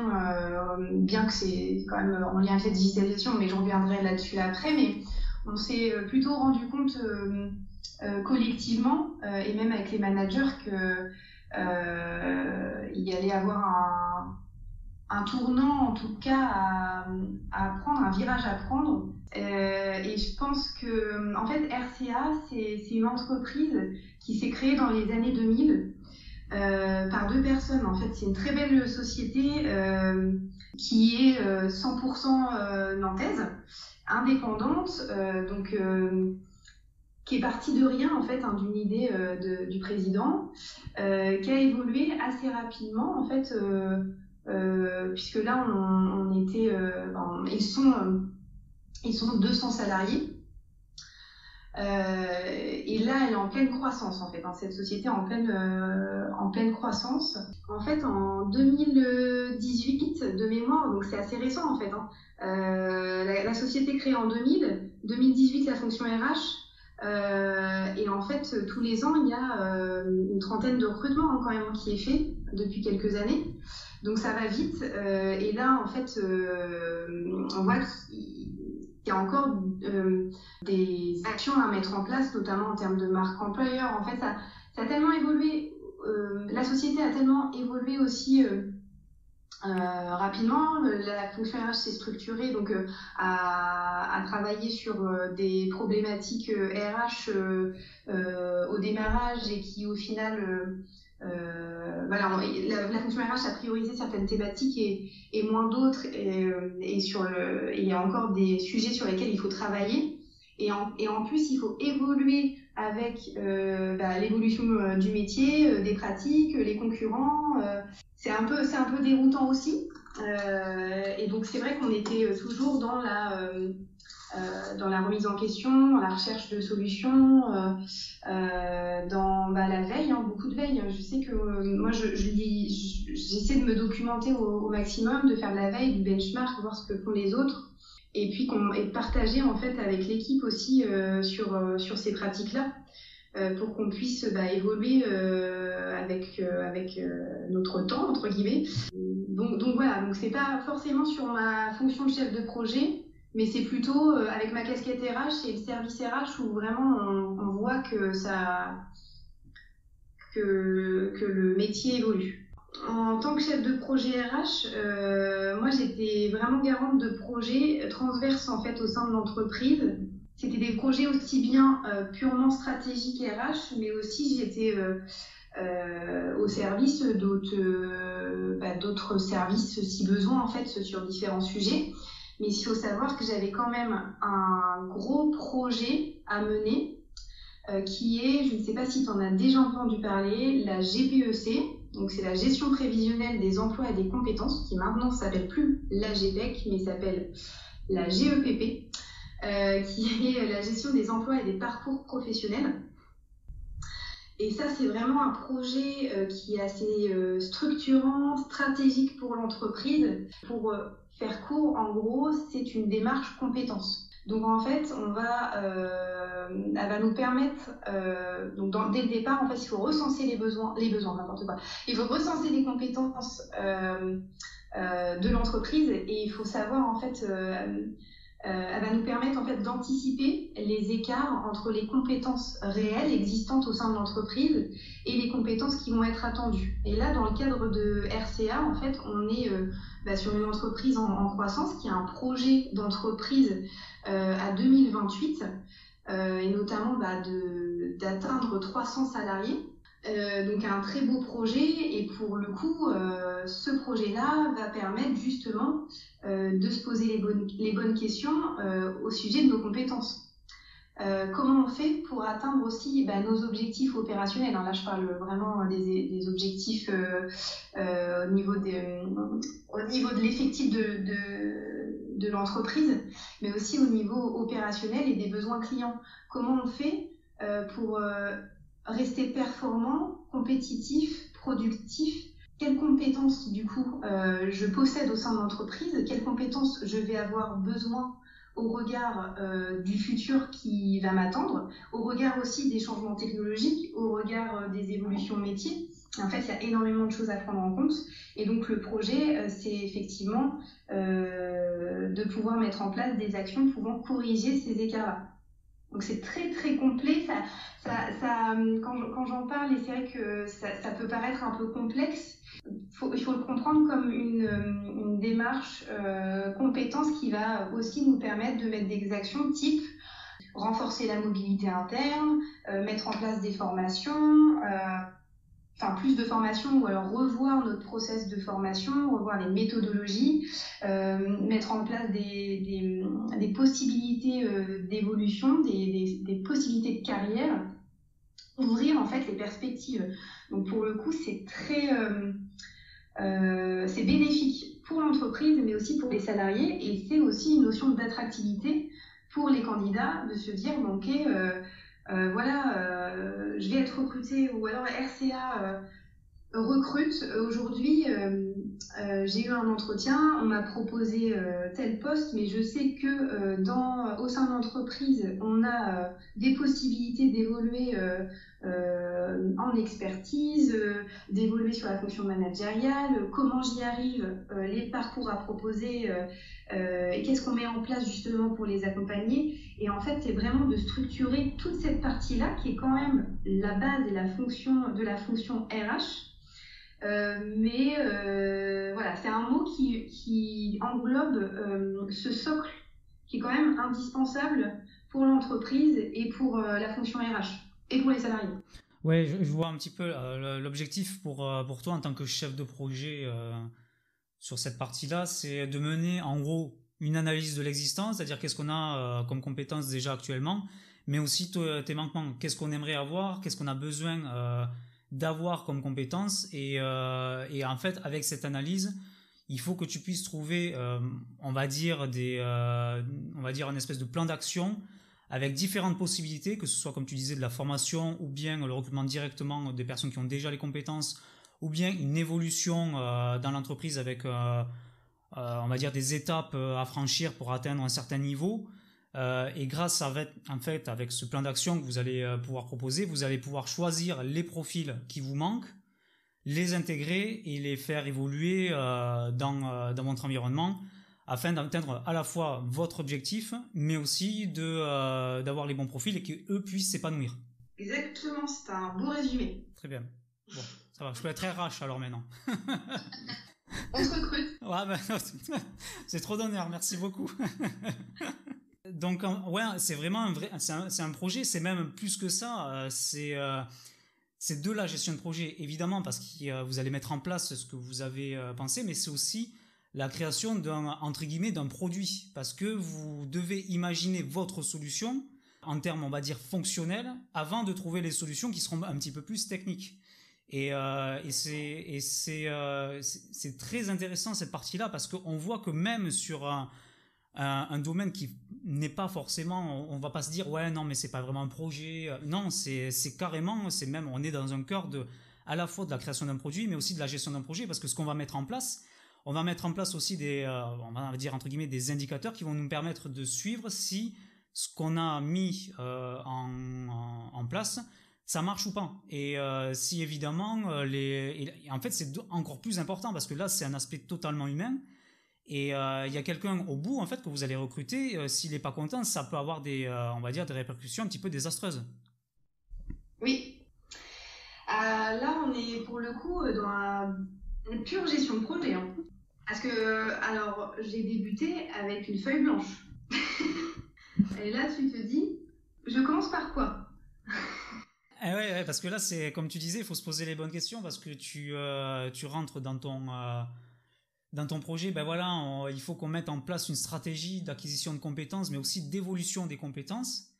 bien que c'est quand même en lien avec la digitalisation, mais je reviendrai là-dessus après. Mais on s'est plutôt rendu compte collectivement et même avec les managers que il y allait avoir un tournant, en tout cas à prendre, un virage à prendre. Et je pense que en fait RCA c'est une entreprise qui s'est créée dans les années 2000 par deux personnes. En fait, c'est une très belle société qui est 100% nantaise, indépendante, donc qui est partie de rien en fait, d'une idée du président, qui a évolué assez rapidement en fait, puisque là on était, ils sont 200 salariés. Et là, elle est en pleine croissance en fait. Cette société est en pleine croissance. En fait, en 2018 de mémoire, donc c'est assez récent en fait. La société créée en 2000, 2018 la fonction RH, et en fait tous les ans il y a une trentaine de recrutements quand même qui est fait depuis quelques années. Donc ça va vite. Et là en fait, on voit qu'il y a encore des actions à mettre en place, notamment en termes de marque employeur. En fait, ça a tellement évolué, la société a tellement évolué aussi Rapidement, la fonction RH s'est structurée donc à travailler sur des problématiques RH au démarrage et qui au final voilà, la fonction RH a priorisé certaines thématiques et moins d'autres et il y a encore des sujets sur lesquels il faut travailler et en plus il faut évoluer avec l'évolution du métier, des pratiques, les concurrents. C'est un peu déroutant aussi. Et donc c'est vrai qu'on était toujours dans la remise en question, dans la recherche de solutions, dans la veille, beaucoup de veille. Je sais que moi j'essaie de me documenter au maximum, de faire de la veille, du benchmark, voir ce que font les autres. Et puis et de partager en fait avec l'équipe aussi sur ces pratiques-là. Pour qu'on puisse évoluer avec notre temps entre guillemets. Donc voilà, donc c'est pas forcément sur ma fonction de chef de projet, mais c'est plutôt avec ma casquette RH et le service RH où vraiment on voit que le métier évolue. En tant que chef de projet RH, moi j'étais vraiment garante de projets transverses en fait au sein de l'entreprise. C'était des projets aussi bien purement stratégiques RH, mais aussi j'étais au service d'autres services si besoin en fait sur différents sujets. Mais il faut savoir que j'avais quand même un gros projet à mener qui est, je ne sais pas si tu en as déjà entendu parler, la GPEC. Donc c'est la gestion prévisionnelle des emplois et des compétences, qui maintenant s'appelle plus la GPEC, mais s'appelle la GEPP. Qui est la gestion des emplois et des parcours professionnels. Et ça, c'est vraiment un projet qui est assez structurant, stratégique pour l'entreprise. Pour faire court, en gros, c'est une démarche compétences. Donc en fait, elle va nous permettre, dès le départ, en fait, il faut recenser les besoins, n'importe quoi. Il faut recenser les compétences de l'entreprise et il faut savoir en fait. Elle va nous permettre en fait d'anticiper les écarts entre les compétences réelles existantes au sein de l'entreprise et les compétences qui vont être attendues. Et là, dans le cadre de RCA, en fait, on est sur une entreprise en croissance qui a un projet d'entreprise à 2028 et notamment d'atteindre 300 salariés. Donc un très beau projet et pour le coup ce projet-là va permettre justement de se poser les bonnes questions au sujet de nos compétences. Comment on fait pour atteindre aussi nos objectifs opérationnels, Là je parle vraiment des objectifs au niveau de l'effectif de l'entreprise, mais aussi au niveau opérationnel et des besoins clients. Comment on fait pour rester performant, compétitif, productif? Quelles compétences du coup je possède au sein de l'entreprise? Quelles compétences je vais avoir besoin au regard du futur qui va m'attendre, au regard aussi des changements technologiques, au regard des évolutions métiers? En fait, il y a énormément de choses à prendre en compte. Et donc, le projet, c'est effectivement de pouvoir mettre en place des actions pouvant corriger ces écarts-là. Donc c'est très très complet. Quand j'en parle, et c'est vrai que ça peut paraître un peu complexe, il faut le comprendre comme une démarche compétence qui va aussi nous permettre de mettre des actions type renforcer la mobilité interne, mettre en place des formations, plus de formations ou alors revoir notre process de formation, revoir les méthodologies, mettre en place des possibilités d'évolution, des possibilités de carrière, ouvrir en fait les perspectives. Donc pour le coup, c'est très c'est bénéfique pour l'entreprise mais aussi pour les salariés et c'est aussi une notion d'attractivité pour les candidats de se dire ok, je vais être recrutée ou alors RCA recrute. Aujourd'hui, j'ai eu un entretien, on m'a proposé tel poste, mais je sais que au sein de l'entreprise, on a des possibilités d'évoluer en expertise, d'évoluer sur la fonction managériale, comment j'y arrive, les parcours à proposer et qu'est-ce qu'on met en place justement pour les accompagner. Et en fait, c'est vraiment de structurer toute cette partie-là qui est quand même la base et la fonction de la fonction RH. Voilà, c'est un qui englobe ce socle qui est quand même indispensable pour l'entreprise et pour la fonction RH et pour les salariés.
Ouais, je vois un petit peu l'objectif pour toi en tant que chef de projet sur cette partie-là, c'est de mener en gros une analyse de l'existence, c'est-à-dire qu'est-ce qu'on a comme compétences déjà actuellement, mais aussi tes manquements, qu'est-ce qu'on aimerait avoir, qu'est-ce qu'on a besoin d'avoir comme compétences, et en fait avec cette analyse, il faut que tu puisses trouver, on va dire un espèce de plan d'action avec différentes possibilités, que ce soit comme tu disais de la formation ou bien le recrutement directement des personnes qui ont déjà les compétences, ou bien une évolution dans l'entreprise avec on va dire des étapes à franchir pour atteindre un certain niveau. Et grâce en fait, avec ce plan d'action que vous allez pouvoir proposer, vous allez pouvoir choisir les profils qui vous manquent, les intégrer et les faire évoluer dans votre environnement afin d'atteindre à la fois votre objectif, mais aussi d'avoir les bons profils et qu'eux puissent s'épanouir.
Exactement, c'est un beau résumé.
Très bien. Bon, ça va, je peux être RH alors maintenant.
On se recrute.
Ouais, ben, c'est trop d'honneur, merci beaucoup. Donc, ouais, c'est vraiment c'est un projet, c'est même plus que ça, c'est de la gestion de projet, évidemment, parce que vous allez mettre en place ce que vous avez pensé, mais c'est aussi la création entre guillemets, d'un produit, parce que vous devez imaginer votre solution en termes, on va dire, fonctionnels, avant de trouver les solutions qui seront un petit peu plus techniques. Et c'est très intéressant cette partie-là, parce qu'on voit que même sur un domaine qui n'est pas forcément, on va pas se dire ouais non mais c'est pas vraiment un projet, non c'est carrément, c'est même, on est dans un cœur à la fois de la création d'un produit mais aussi de la gestion d'un projet, parce que ce qu'on va mettre en place, on va mettre en place aussi on va dire entre guillemets des indicateurs qui vont nous permettre de suivre si ce qu'on a mis en place ça marche ou pas, et si évidemment en fait c'est encore plus important parce que là c'est un aspect totalement humain. Et il y a quelqu'un au bout en fait que vous allez recruter, s'il n'est pas content, ça peut avoir on va dire des répercussions un petit peu désastreuses.
Oui. Là, on est pour le coup dans une pure gestion de projet. Hein. Parce que, alors, j'ai débuté avec une feuille blanche. Et là, tu te dis, je commence par quoi?
Ouais, parce que là, c'est comme tu disais, il faut se poser les bonnes questions parce que tu rentres dans ton projet, ben voilà, il faut qu'on mette en place une stratégie d'acquisition de compétences, mais aussi d'évolution des compétences.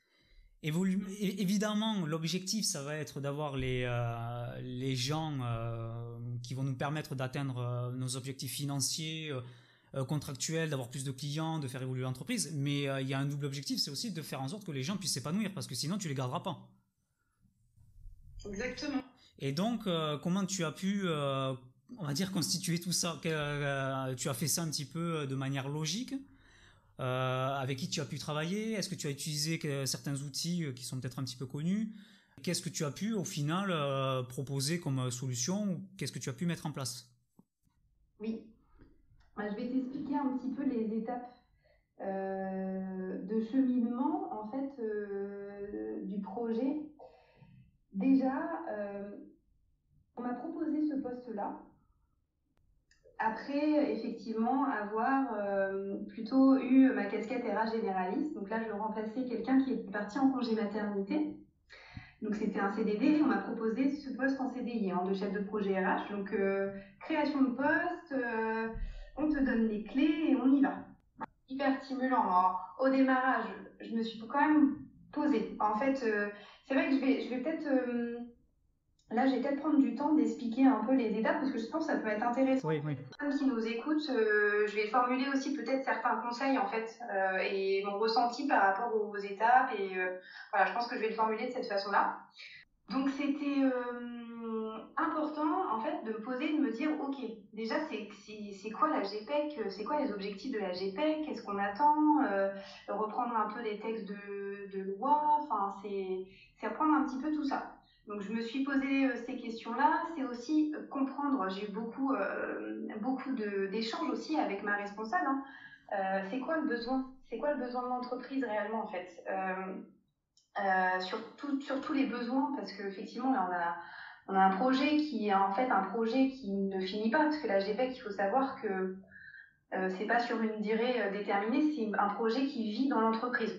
Évidemment, l'objectif, ça va être d'avoir les gens qui vont nous permettre d'atteindre nos objectifs financiers, contractuels, d'avoir plus de clients, de faire évoluer l'entreprise. Mais il y a un double objectif, c'est aussi de faire en sorte que les gens puissent s'épanouir, parce que sinon, tu les garderas pas.
Exactement.
Et donc, comment tu as pu on va dire constituer tout ça, tu as fait ça un petit peu de manière logique, avec qui tu as pu travailler, est-ce que tu as utilisé certains outils qui sont peut-être un petit peu connus, qu'est-ce que tu as pu au final proposer comme solution, qu'est-ce que tu as pu mettre en place?
Oui, je vais t'expliquer un petit peu les étapes de cheminement en fait du projet. Déjà, on m'a proposé ce poste-là après effectivement avoir plutôt eu ma casquette RH généraliste. Donc là, je remplaçais quelqu'un qui est parti en congé maternité. Donc c'était un CDD, on m'a proposé ce poste en CDI de chef de projet RH. Donc création de poste, on te donne les clés et on y va. Hyper stimulant. Alors, au démarrage, je me suis quand même posée. En fait, c'est vrai que je vais peut-être... Là, je vais peut-être prendre du temps d'expliquer un peu les étapes parce que je pense que ça peut être intéressant.
Oui.
Pour les personnes qui nous écoutent, je vais formuler aussi peut-être certains conseils en fait et mon ressenti par rapport aux étapes. Et voilà, je pense que je vais le formuler de cette façon-là. Donc, c'était important en fait de me poser et de me dire ok, déjà, c'est quoi la GPEC? C'est quoi les objectifs de la GPEC? Qu'est-ce qu'on attend? Reprendre un peu des textes de loi. Enfin, c'est reprendre un petit peu tout ça. Donc, je me suis posé ces questions-là. C'est aussi comprendre, j'ai eu beaucoup d'échanges aussi avec ma responsable. C'est quoi le besoin? C'est quoi le besoin de l'entreprise réellement, en fait sur tous les besoins, parce qu'effectivement, là, on a un projet qui est en fait un projet qui ne finit pas, parce que la GPEC, il faut savoir que
C'est pas sur une durée déterminée, c'est un projet qui vit dans l'entreprise.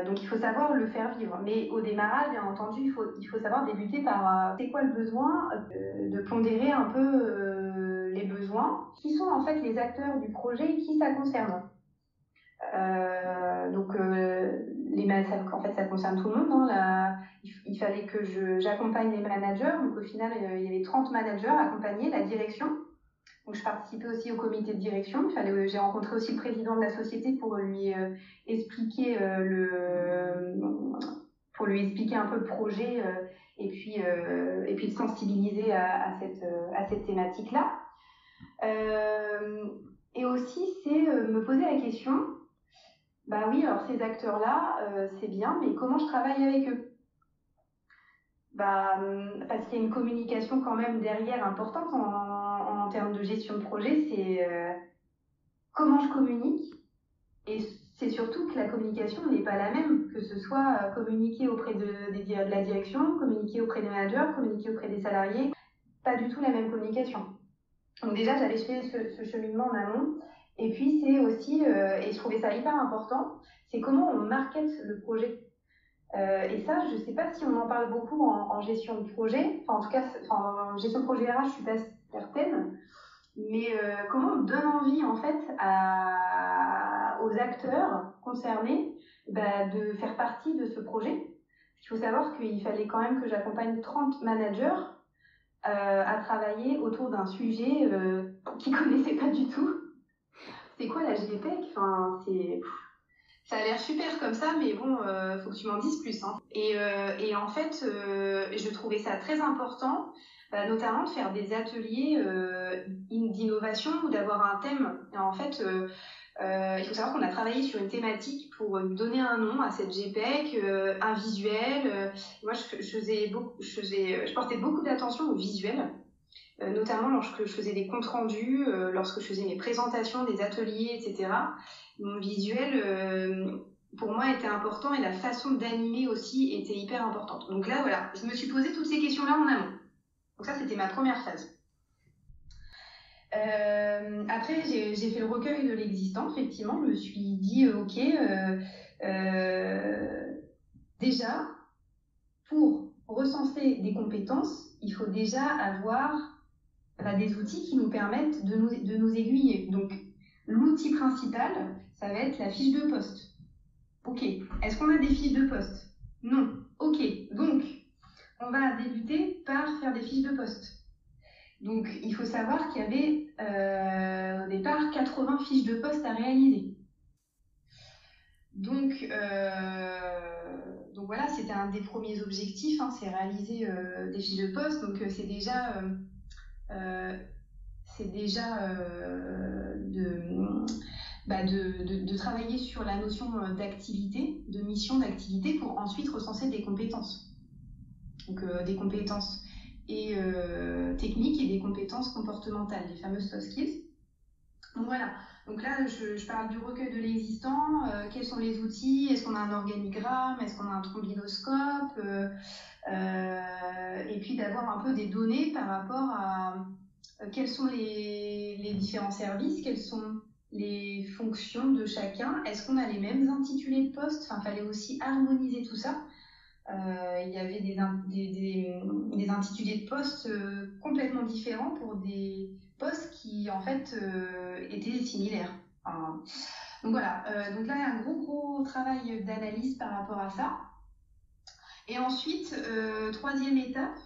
Donc il faut savoir le faire vivre. Mais au démarrage, bien entendu, il faut savoir débuter par c'est quoi le besoin, de pondérer un peu les besoins, qui sont en fait les acteurs du projet et qui ça concerne. En fait, ça concerne tout le monde. Hein. Il fallait que j'accompagne les managers. Donc au final, il y avait 30 managers accompagnés, la direction. Donc je participais aussi au comité de direction. J'ai rencontré aussi le président de la société pour lui expliquer pour lui expliquer un peu le projet et puis le sensibiliser à cette thématique-là. Et aussi, c'est me poser la question. Bah oui, alors ces acteurs-là, c'est bien, mais comment je travaille avec eux? Parce qu'il y a une communication quand même derrière importante en termes de gestion de projet, c'est comment je communique. Et c'est surtout que la communication n'est pas la même, que ce soit communiquer auprès de la direction, communiquer auprès des managers, communiquer auprès des salariés, pas du tout la même communication. Donc déjà, j'avais fait ce cheminement en amont. Et puis, c'est aussi, et je trouvais ça hyper important, c'est comment on market le projet. Et ça, je ne sais pas si on en parle beaucoup en gestion de projet. Enfin, en tout cas, en gestion de projet RH, je ne suis pas certaine. Mais comment on donne envie, en fait, aux acteurs concernés de faire partie de ce projet. Il faut savoir qu'il fallait quand même que j'accompagne 30 managers à travailler autour d'un sujet qu'ils ne connaissaient pas du tout. C'est quoi la JPEG? Enfin, ça a l'air super comme ça, mais bon, faut que tu m'en dises plus. Hein. Et en fait, je trouvais ça très important, notamment de faire des ateliers d'innovation ou d'avoir un thème. Et en fait, il faut savoir qu'on a travaillé sur une thématique pour lui donner un nom à cette JPEG, un visuel. Moi, je portais beaucoup d'attention au visuel. Notamment lorsque je faisais des comptes rendus, lorsque je faisais mes présentations, des ateliers, etc. Mon visuel, pour moi, était important et la façon d'animer aussi était hyper importante. Donc là, voilà, je me suis posé toutes ces questions-là en amont. Donc ça, c'était ma première phase. Après, j'ai fait le recueil de l'existant, effectivement. Je me suis dit, ok, déjà, pour recenser des compétences, il faut déjà avoir des outils qui nous permettent de nous aiguiller. Donc, l'outil principal, ça va être la fiche de poste. Ok, est-ce qu'on a des fiches de poste? Non. Ok, donc, on va débuter par faire des fiches de poste. Donc, il faut savoir qu'il y avait au départ 80 fiches de poste à réaliser. Donc voilà, c'était un des premiers objectifs, hein, c'est réaliser des fiches de poste. Donc, c'est déjà de travailler sur la notion d'activité, de mission d'activité pour ensuite recenser des compétences. Donc des compétences techniques et des compétences comportementales, les fameuses soft skills. Donc voilà, donc là je parle du recueil de l'existant, quels sont les outils, est-ce qu'on a un organigramme, est-ce qu'on a un trombinoscope, et puis d'avoir un peu des données par rapport à quels sont les différents services, quelles sont les fonctions de chacun, est-ce qu'on a les mêmes intitulés de poste, enfin, il fallait aussi harmoniser tout ça. Il y avait des intitulés de poste complètement différents pour des postes qui en fait étaient similaires. Enfin, donc voilà, donc là il y a un gros travail d'analyse par rapport à ça. Et ensuite, troisième étape,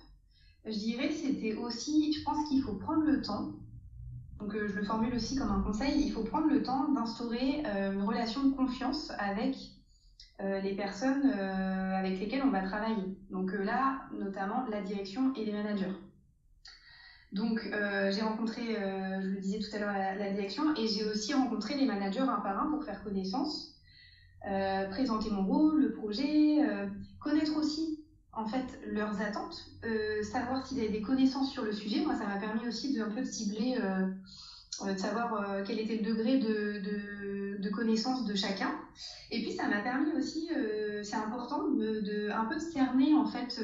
je dirais, c'était aussi, je pense qu'il faut prendre le temps, donc je le formule aussi comme un conseil, il faut prendre le temps d'instaurer une relation de confiance avec les personnes avec lesquelles on va travailler. Donc là, notamment la direction et les managers. Donc j'ai rencontré, je le disais tout à l'heure, la direction, et j'ai aussi rencontré les managers un par un pour faire connaissance, présenter mon rôle, le projet, connaître aussi en fait leurs attentes, savoir s'ils avaient des connaissances sur le sujet. Moi, ça m'a permis aussi un peu de cibler, de savoir quel était le degré de connaissance de chacun. Et puis ça m'a permis aussi, c'est important, un peu de cerner en fait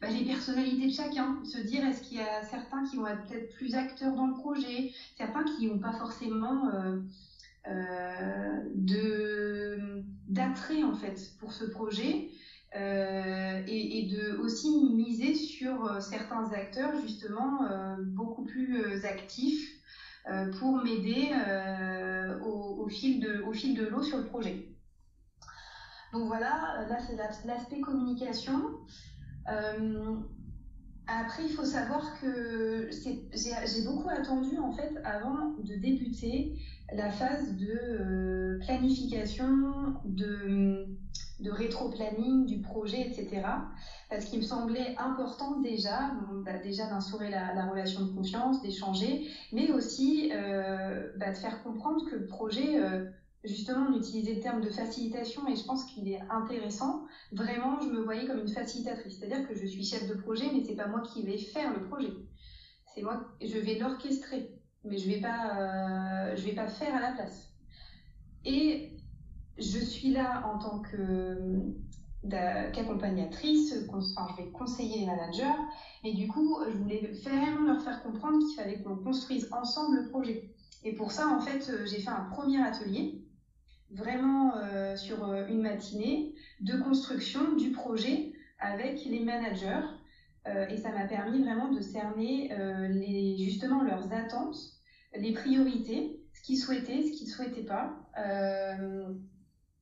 les personnalités de chacun, se dire est-ce qu'il y a certains qui vont être peut-être plus acteurs dans le projet, certains qui n'ont pas forcément d'attrait en fait pour ce projet, et de aussi miser sur certains acteurs justement beaucoup plus actifs pour m'aider au fil de l'eau sur le projet. Donc voilà, là c'est l'aspect communication. Après, il faut savoir que j'ai beaucoup attendu en fait avant de débuter la phase de planification, de rétro-planning du projet, etc. Parce qu'il me semblait important déjà d'instaurer la relation de confiance, d'échanger, mais aussi de faire comprendre que le projet, justement, on utilisait le terme de facilitation et je pense qu'il est intéressant. Vraiment, je me voyais comme une facilitatrice, c'est-à-dire que je suis chef de projet, mais c'est pas moi qui vais faire le projet. C'est moi, je vais l'orchestrer, mais je vais pas faire à la place. Et je suis là en tant qu'accompagnatrice, je vais conseiller les managers, et du coup, je voulais vraiment leur faire comprendre qu'il fallait qu'on construise ensemble le projet. Et pour ça, en fait, j'ai fait un premier atelier, vraiment sur une matinée de construction du projet avec les managers, et ça m'a permis vraiment de cerner justement leurs attentes, les priorités, ce qu'ils souhaitaient, ce qu'ils ne souhaitaient pas,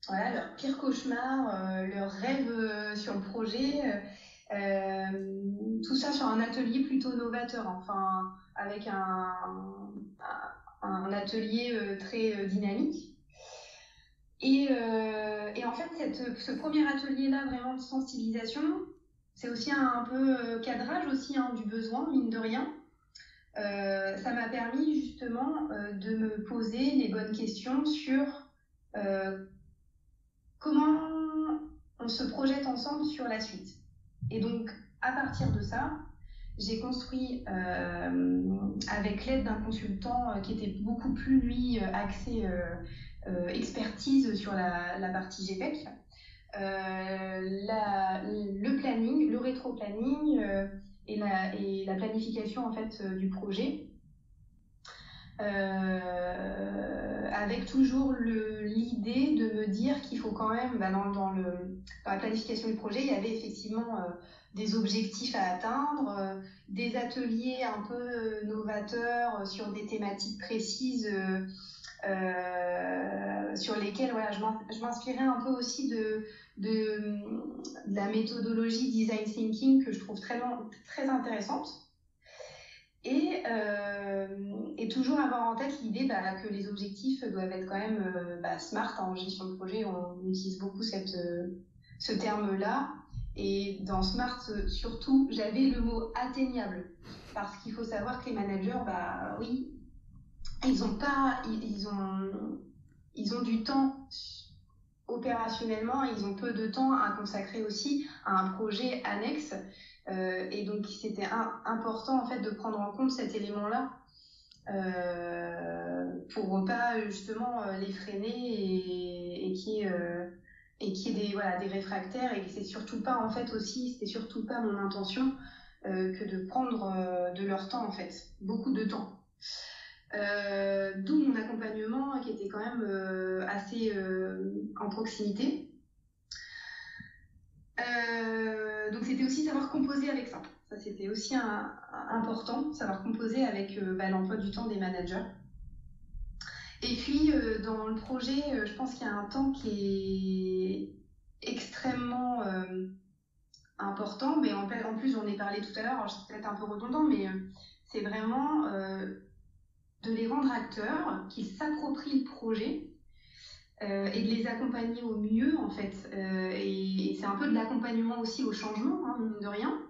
voilà, leurs pires cauchemars, leurs rêves sur le projet, tout ça sur un atelier plutôt novateur, enfin avec un atelier très dynamique. Et en fait, ce premier atelier-là, vraiment de sensibilisation, c'est aussi un peu cadrage aussi du besoin, mine de rien. Ça m'a permis justement de me poser les bonnes questions sur comment on se projette ensemble sur la suite. Et donc, à partir de ça, j'ai construit, avec l'aide d'un consultant qui était beaucoup plus, lui, axé expertise sur la partie GPEC, le planning, le rétro-planning et la planification en fait du projet, avec toujours l'idée de me dire qu'il faut quand même, dans la planification du projet, il y avait effectivement des objectifs à atteindre, des ateliers un peu novateurs sur des thématiques précises, sur lesquels je m'inspirais un peu aussi de la méthodologie design thinking que je trouve très intéressante, et toujours avoir en tête l'idée que les objectifs doivent être quand même smart. En gestion de projet, on utilise beaucoup ce terme-là, et dans smart surtout j'avais le mot atteignable, parce qu'il faut savoir que les managers, oui, ils ont du temps opérationnellement, ils ont peu de temps à consacrer aussi à un projet annexe, et donc c'était important en fait de prendre en compte cet élément-là, pour pas justement les freiner et qu'il y ait des réfractaires, et c'était surtout pas mon intention que de prendre de leur temps, en fait, beaucoup de temps. D'où mon accompagnement qui était quand même assez en proximité. Donc c'était aussi savoir composer avec ça. Ça c'était aussi important, savoir composer avec l'emploi du temps des managers. Et puis dans le projet, je pense qu'il y a un temps qui est extrêmement important, mais en plus j'en ai parlé tout à l'heure, alors c'est peut-être un peu redondant, mais c'est vraiment de les rendre acteurs, qu'ils s'approprient le projet, et de les accompagner au mieux, en fait. Et c'est un peu de l'accompagnement aussi au changement, mine de rien.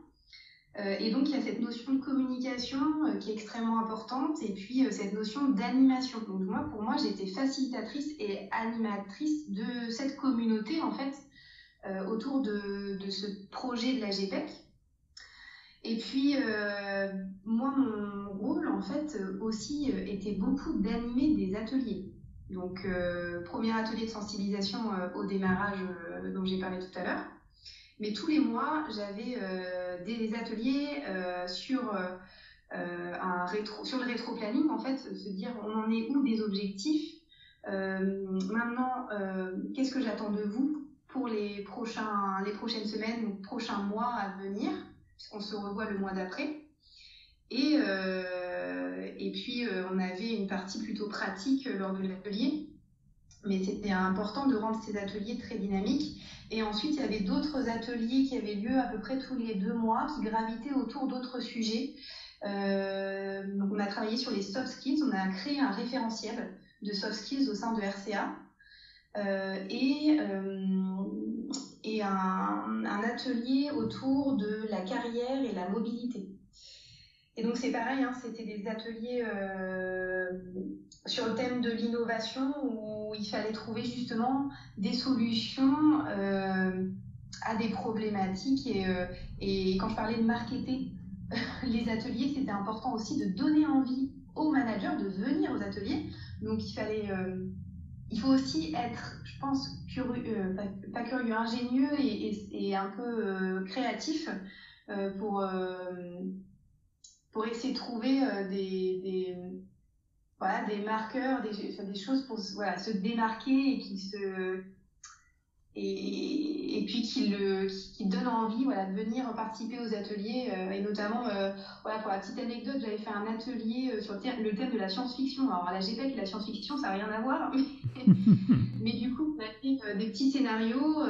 Et donc, il y a cette notion de communication qui est extrêmement importante, et puis cette notion d'animation. Donc, pour moi, j'étais facilitatrice et animatrice de cette communauté, en fait, autour de ce projet de la GPEC. Et puis, moi, mon rôle, en fait, aussi, était beaucoup d'animer des ateliers. Donc, premier atelier de sensibilisation au démarrage dont j'ai parlé tout à l'heure. Mais tous les mois, j'avais des ateliers sur sur le rétro-planning, en fait, se dire on en est où des objectifs. Maintenant, qu'est-ce que j'attends de vous pour les prochaines semaines ou prochains mois à venir, puisqu'on se revoit le mois d'après. Et puis, on avait une partie plutôt pratique lors de l'atelier, mais c'était important de rendre ces ateliers très dynamiques. Et ensuite, il y avait d'autres ateliers qui avaient lieu à peu près tous les 2 mois, qui gravitaient autour d'autres sujets. Donc, on a travaillé sur les soft skills, on a créé un référentiel de soft skills au sein de RCA. Et un atelier autour de la carrière et la mobilité. Et donc c'est pareil, hein, c'était des ateliers sur le thème de l'innovation où il fallait trouver justement des solutions à des problématiques. Et quand je parlais de marketer les ateliers, c'était important aussi de donner envie aux managers de venir aux ateliers. Donc il faut aussi être, je pense, curieux, pas curieux, ingénieux et un peu créatif pour essayer de trouver des marqueurs, des choses pour se démarquer et puis qui donne envie de venir participer aux ateliers. Et notamment, pour la petite anecdote, j'avais fait un atelier sur le thème de la science-fiction. Alors la GPEC et la science-fiction, ça n'a rien à voir, mais du coup, on a fait des petits scénarios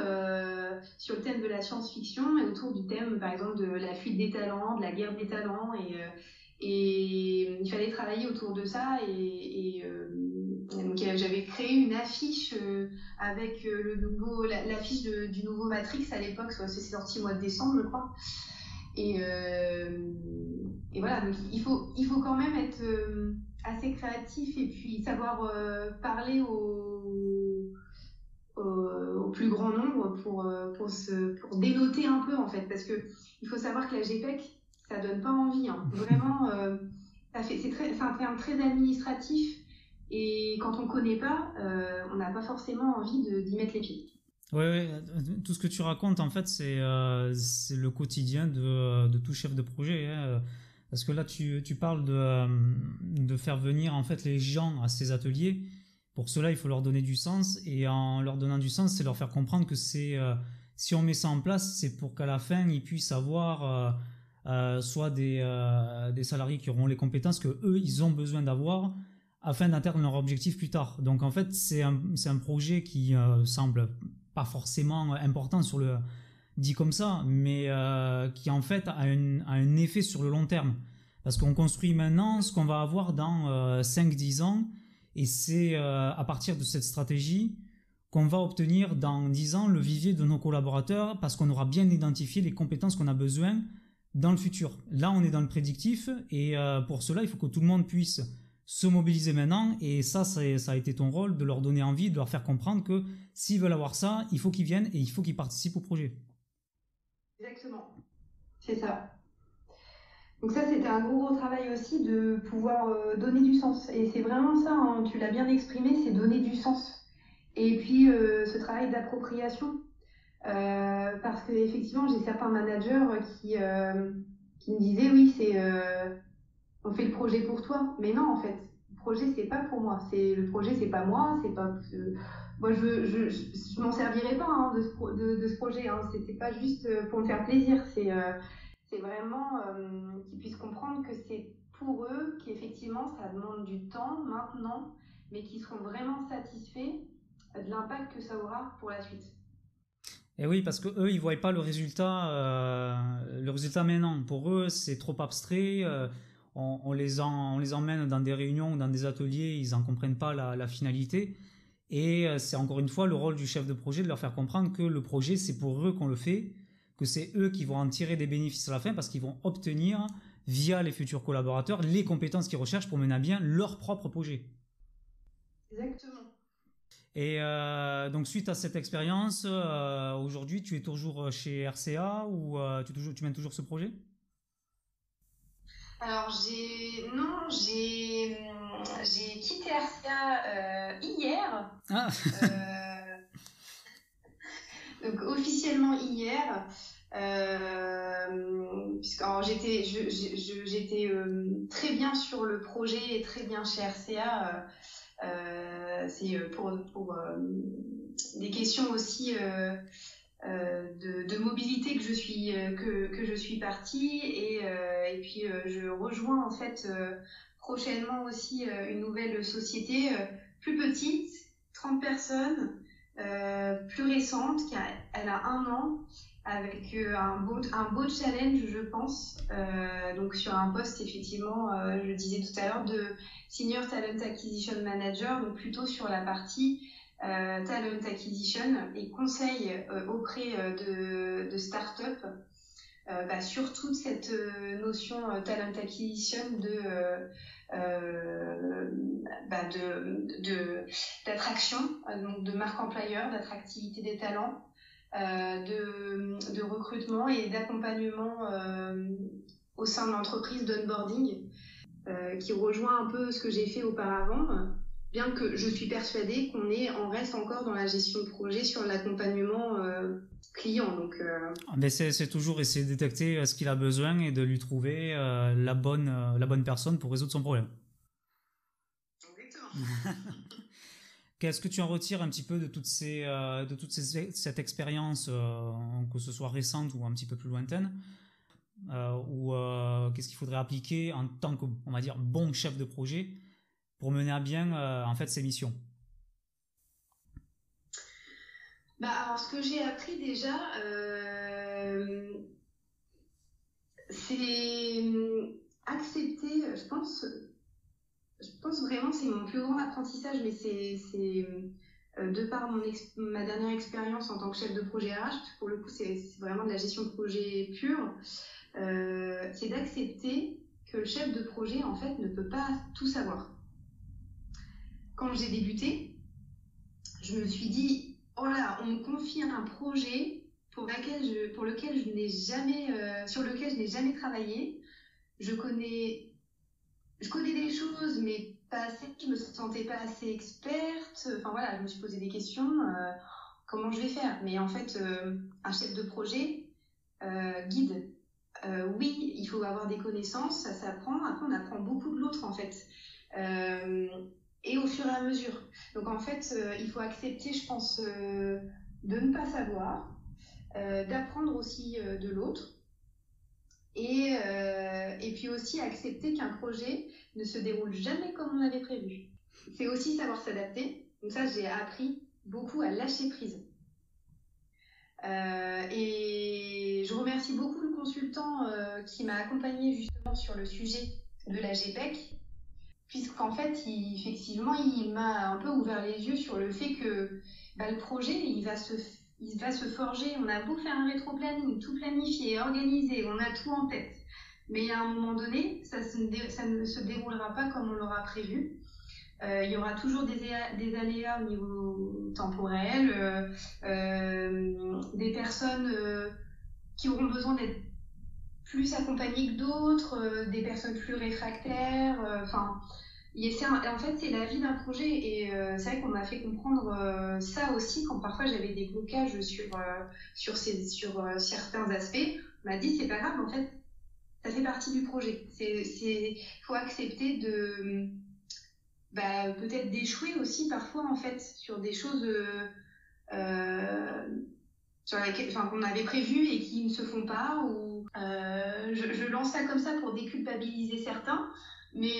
sur le thème de la science-fiction et autour du thème, par exemple, de la fuite des talents, de la guerre des talents. Et il fallait travailler autour de ça. Donc, j'avais créé une affiche avec l'affiche du nouveau Matrix à l'époque. C'est sorti au mois de décembre, je crois. Et voilà, donc il faut quand même être assez créatif et puis savoir parler au plus grand nombre pour dénoter un peu, en fait, parce que il faut savoir que la GPEC, ça donne pas envie, hein. Vraiment, c'est un terme très administratif et quand on connaît pas, on n'a pas forcément envie d'y mettre les pieds.
Oui, tout ce que tu racontes, en fait, c'est le quotidien de tout chef de projet, hein. Parce que là, tu parles de faire venir, en fait, les gens à ces ateliers. Pour cela, il faut leur donner du sens. Et en leur donnant du sens, c'est leur faire comprendre que si on met ça en place, c'est pour qu'à la fin, ils puissent avoir soit des salariés qui auront les compétences que eux, ils ont besoin d'avoir afin d'atteindre leur objectif plus tard. Donc, en fait, c'est un projet qui semble pas forcément important dit comme ça, mais qui en fait a un effet sur le long terme. Parce qu'on construit maintenant ce qu'on va avoir dans 5-10 ans, et c'est à partir de cette stratégie qu'on va obtenir dans 10 ans le vivier de nos collaborateurs, parce qu'on aura bien identifié les compétences qu'on a besoin dans le futur. Là, on est dans le prédictif, et pour cela, il faut que tout le monde puisse se mobiliser maintenant, et ça a été ton rôle, de leur donner envie, de leur faire comprendre que s'ils veulent avoir ça, il faut qu'ils viennent et il faut qu'ils participent au projet.
Exactement, c'est ça. Donc ça, c'était un gros travail aussi de pouvoir donner du sens. Et c'est vraiment ça, hein, tu l'as bien exprimé, c'est donner du sens. Et puis ce travail d'appropriation, parce qu'effectivement, j'ai certains managers qui me disaient, oui, on fait le projet pour toi. Mais non, en fait, le projet, c'est pas pour moi. Le projet, c'est pas moi, c'est pas... Moi, je m'en servirais pas, hein, de ce projet, hein. C'était pas juste pour me faire plaisir. C'est vraiment qu'ils puissent comprendre que c'est pour eux, qu'effectivement, ça demande du temps maintenant, mais qu'ils seront vraiment satisfaits de l'impact que ça aura pour la suite.
Et oui, parce que eux, ils voient pas le résultat maintenant. Pour eux, c'est trop abstrait. On les emmène dans des réunions ou dans des ateliers, ils en comprennent pas la finalité. Et c'est encore une fois le rôle du chef de projet de leur faire comprendre que le projet, c'est pour eux qu'on le fait, que c'est eux qui vont en tirer des bénéfices à la fin, parce qu'ils vont obtenir, via les futurs collaborateurs, les compétences qu'ils recherchent pour mener à bien leur propre projet.
Exactement.
Et donc, suite à cette expérience, aujourd'hui, tu es toujours chez RCA ou tu mènes toujours ce projet ?
Alors, j'ai quitté RCA hier.
Ah.
Donc, officiellement hier. Puisque j'étais très bien sur le projet et très bien chez RCA. C'est pour des questions aussi de mobilité que je suis partie et puis je rejoins en fait prochainement aussi une nouvelle société plus petite, 30 personnes, plus récente, elle a 1 an, avec un beau challenge, je pense, donc sur un poste effectivement, je disais tout à l'heure, de Senior Talent Acquisition Manager, donc plutôt sur la partie Talent Acquisition et conseil auprès de start-up sur toute cette notion Talent Acquisition d'attraction, donc de marque employeur, d'attractivité des talents, de recrutement et d'accompagnement au sein de l'entreprise, d'onboarding, qui rejoint un peu ce que j'ai fait auparavant, bien que je suis persuadée on reste encore dans la gestion de projet sur l'accompagnement client. Donc,
Mais c'est toujours essayer de détecter ce qu'il a besoin et de lui trouver la bonne personne pour résoudre son problème.
Exactement.
Qu'est-ce que tu en retires un petit peu de cette expérience, que ce soit récente ou un petit peu plus lointaine, ou qu'est-ce qu'il faudrait appliquer en tant que, on va dire, bon chef de projet pour mener à bien en fait ces missions?
Alors ce que j'ai appris déjà, c'est accepter, je pense vraiment c'est mon plus grand apprentissage, mais c'est de par ma dernière expérience en tant que chef de projet RH, parce que pour le coup c'est vraiment de la gestion de projet pure, c'est d'accepter que le chef de projet en fait ne peut pas tout savoir. Quand j'ai débuté, je me suis dit, oh là, on me confie un projet sur lequel je n'ai jamais travaillé. Je connais des choses, mais pas assez. Je me sentais pas assez experte. Enfin voilà, je me suis posé des questions. Comment je vais faire? Mais en fait, un chef de projet guide. Oui, il faut avoir des connaissances, ça s'apprend. Après, on apprend beaucoup de l'autre en fait. Et au fur et à mesure. Donc en fait, il faut accepter, je pense, de ne pas savoir, d'apprendre aussi de l'autre. Et puis aussi accepter qu'un projet ne se déroule jamais comme on l'avait prévu. C'est aussi savoir s'adapter. Donc ça, j'ai appris beaucoup à lâcher prise. Et je remercie beaucoup le consultant qui m'a accompagnée justement sur le sujet de la GPEC, puisqu'en fait, effectivement, il m'a un peu ouvert les yeux sur le fait que le projet, il va se forger. On a beau faire un rétro-planning, tout planifier, organiser, on a tout en tête. Mais à un moment donné, ça ne se déroulera pas comme on l'aura prévu. Il y aura toujours des aléas au niveau temporel, des personnes qui auront besoin d'être plus accompagnées que d'autres, des personnes plus réfractaires. En fait, c'est la vie d'un projet et c'est vrai qu'on m'a fait comprendre ça aussi quand parfois j'avais des blocages sur certains aspects. On m'a dit c'est pas grave, en fait, ça fait partie du projet. Faut accepter de peut-être d'échouer aussi parfois en fait sur des choses sur lesquelles, qu'on avait prévues et qui ne se font pas. Ou je lance ça comme ça pour déculpabiliser certains. Mais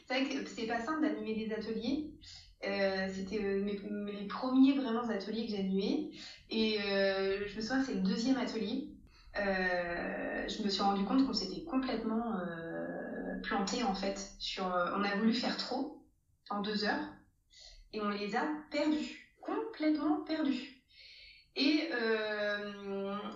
c'est vrai que c'est pas simple d'animer des ateliers. C'était mes premiers vraiment ateliers que j'ai animés. Et je me souviens que c'est le 2e atelier. Je me suis rendu compte qu'on s'était complètement planté en fait. On a voulu faire trop en 2 heures et on les a perdus, complètement perdus. Et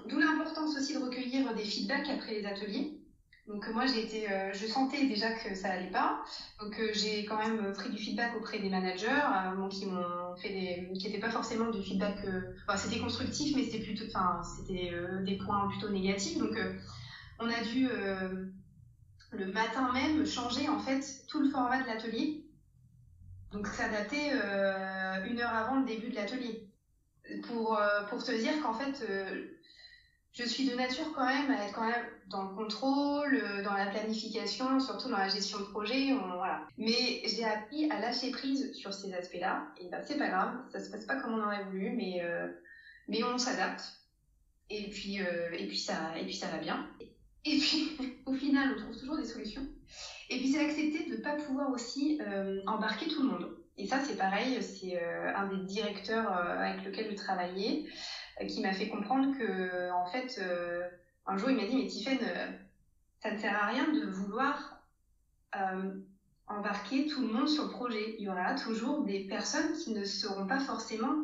d'où l'importance aussi de recueillir des feedbacks après les ateliers. Donc moi je sentais déjà que ça allait pas, donc j'ai quand même pris du feedback auprès des managers qui m'ont fait qui n'étaient pas forcément du feedback, c'était constructif mais c'était plutôt, c'était des points plutôt négatifs. Donc on a dû le matin même changer en fait tout le format de l'atelier, donc s'adapter 1 heure avant le début de l'atelier pour te dire qu'en fait je suis de nature quand même à être quand même dans le contrôle, dans la planification, surtout dans la gestion de projet, voilà. Mais j'ai appris à lâcher prise sur ces aspects-là, et ben c'est pas grave, ça se passe pas comme on aurait voulu, mais on s'adapte, et puis ça va bien. Et puis au final, on trouve toujours des solutions. Et puis c'est accepter de ne pas pouvoir aussi embarquer tout le monde. Et ça c'est pareil, c'est un des directeurs avec lequel je travaillais qui m'a fait comprendre que, en fait, un jour il m'a dit, mais Tiffaine, ça ne sert à rien de vouloir embarquer tout le monde sur le projet. Il y aura toujours des personnes qui ne seront pas forcément,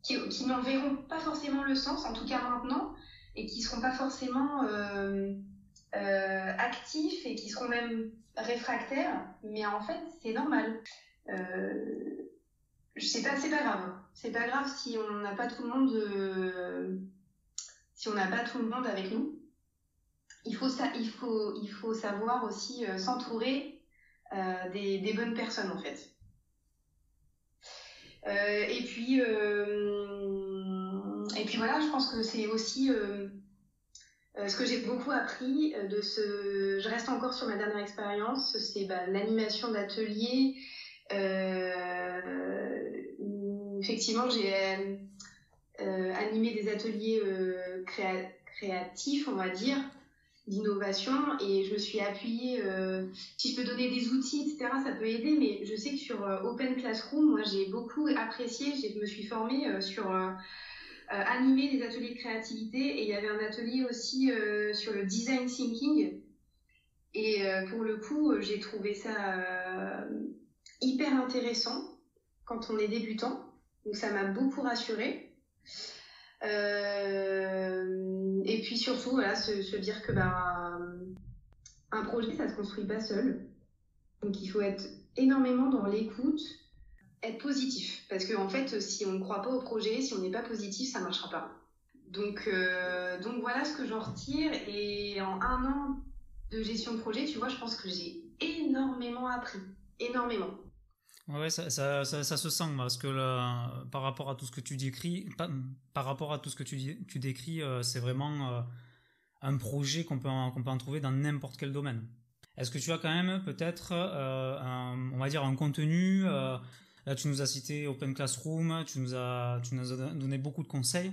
qui n'en verront pas forcément le sens, en tout cas maintenant, et qui seront pas forcément actifs et qui seront même réfractaires, mais en fait c'est normal. C'est pas grave. C'est pas grave si on n'a pas tout le monde, si on n'a pas tout le monde avec nous. Il faut savoir aussi s'entourer des bonnes personnes en fait. Et puis voilà, je pense que c'est aussi ce que j'ai beaucoup appris je reste encore sur ma dernière expérience, c'est l'animation d'ateliers. Effectivement, j'ai animé des ateliers créatifs, on va dire, d'innovation, et je me suis appuyée, si je peux donner des outils, etc., ça peut aider, mais je sais que sur Open Classroom, moi j'ai beaucoup apprécié, je me suis formée sur animer des ateliers de créativité, et il y avait un atelier aussi sur le design thinking, et pour le coup, j'ai trouvé ça hyper intéressant quand on est débutant, donc ça m'a beaucoup rassurée. Et puis surtout, voilà, se dire que un projet, ça se construit pas seul. Donc il faut être énormément dans l'écoute, être positif. Parce que en fait, si on ne croit pas au projet, si on n'est pas positif, ça marchera pas. Donc voilà ce que j'en retire. Et en 1 an de gestion de projet, tu vois, je pense que j'ai énormément appris. Énormément.
Ouais, ça se sent parce que là, par rapport à tout ce que tu décris, par rapport à tout ce que tu décris, c'est vraiment un projet qu'on peut en trouver dans n'importe quel domaine. Est-ce que tu as quand même peut-être on va dire un contenu là tu nous as cité Open Classroom, tu nous as donné beaucoup de conseils,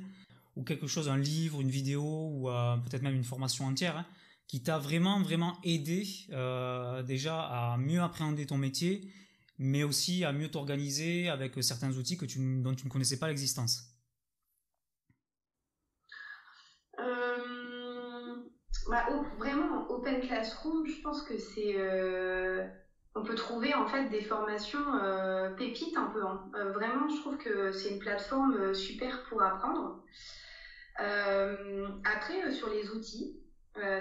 ou quelque chose, un livre, une vidéo, ou peut-être même une formation entière, hein, qui t'a vraiment aidé déjà à mieux appréhender ton métier, mais aussi à mieux t'organiser avec certains outils dont tu ne connaissais pas l'existence.
Vraiment, Open Classroom, je pense que c'est... on peut trouver en fait des formations pépites un peu. Hein. Vraiment, je trouve que c'est une plateforme super pour apprendre. Après, sur les outils,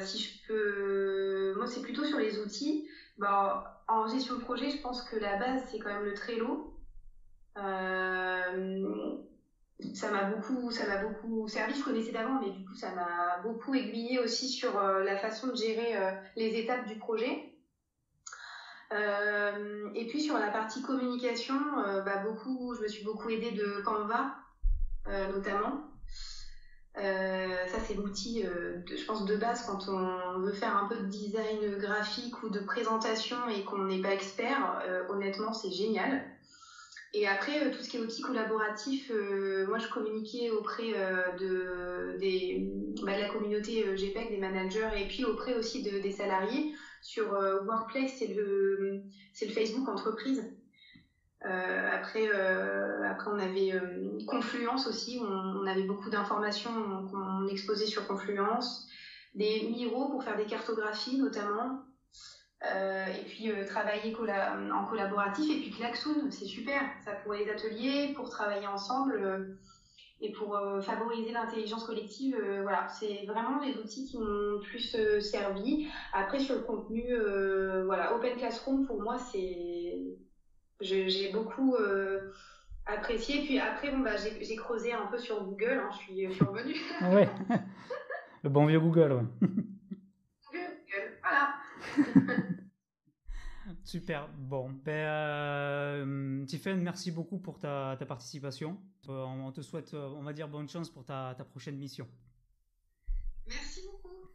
si je peux... Moi, c'est plutôt sur les outils. En gestion de projet, je pense que la base, c'est quand même le Trello. Ça m'a beaucoup servi, je connaissais d'avant, mais du coup, ça m'a beaucoup aiguillée aussi sur la façon de gérer les étapes du projet. Et puis, sur la partie communication, je me suis beaucoup aidée de Canva, notamment. Ça, c'est l'outil, je pense, de base quand on veut faire un peu de design graphique ou de présentation et qu'on n'est pas expert. Honnêtement, c'est génial. Et après, tout ce qui est outils collaboratifs, moi, je communiquais auprès de la communauté GPEC, des managers, et puis auprès aussi des salariés. Sur Workplace, c'est le Facebook entreprise. Après, on avait Confluence aussi, on avait beaucoup d'informations qu'on exposait sur Confluence, des Miro pour faire des cartographies notamment, et puis travailler en collaboratif, et puis Klaxoon, c'est super, ça pour les ateliers, pour travailler ensemble et pour favoriser l'intelligence collective. Voilà, c'est vraiment les outils qui m'ont plus servi. Après, sur le contenu, voilà, Open Classroom pour moi, j'ai beaucoup apprécié. Puis après, j'ai creusé un peu sur Google, hein, je suis revenue.
Ouais, le bon vieux Google, ouais.
Google, voilà.
Super. Bon, Tiffaine, merci beaucoup pour ta participation. On te souhaite, on va dire, bonne chance pour ta prochaine mission.
Merci beaucoup.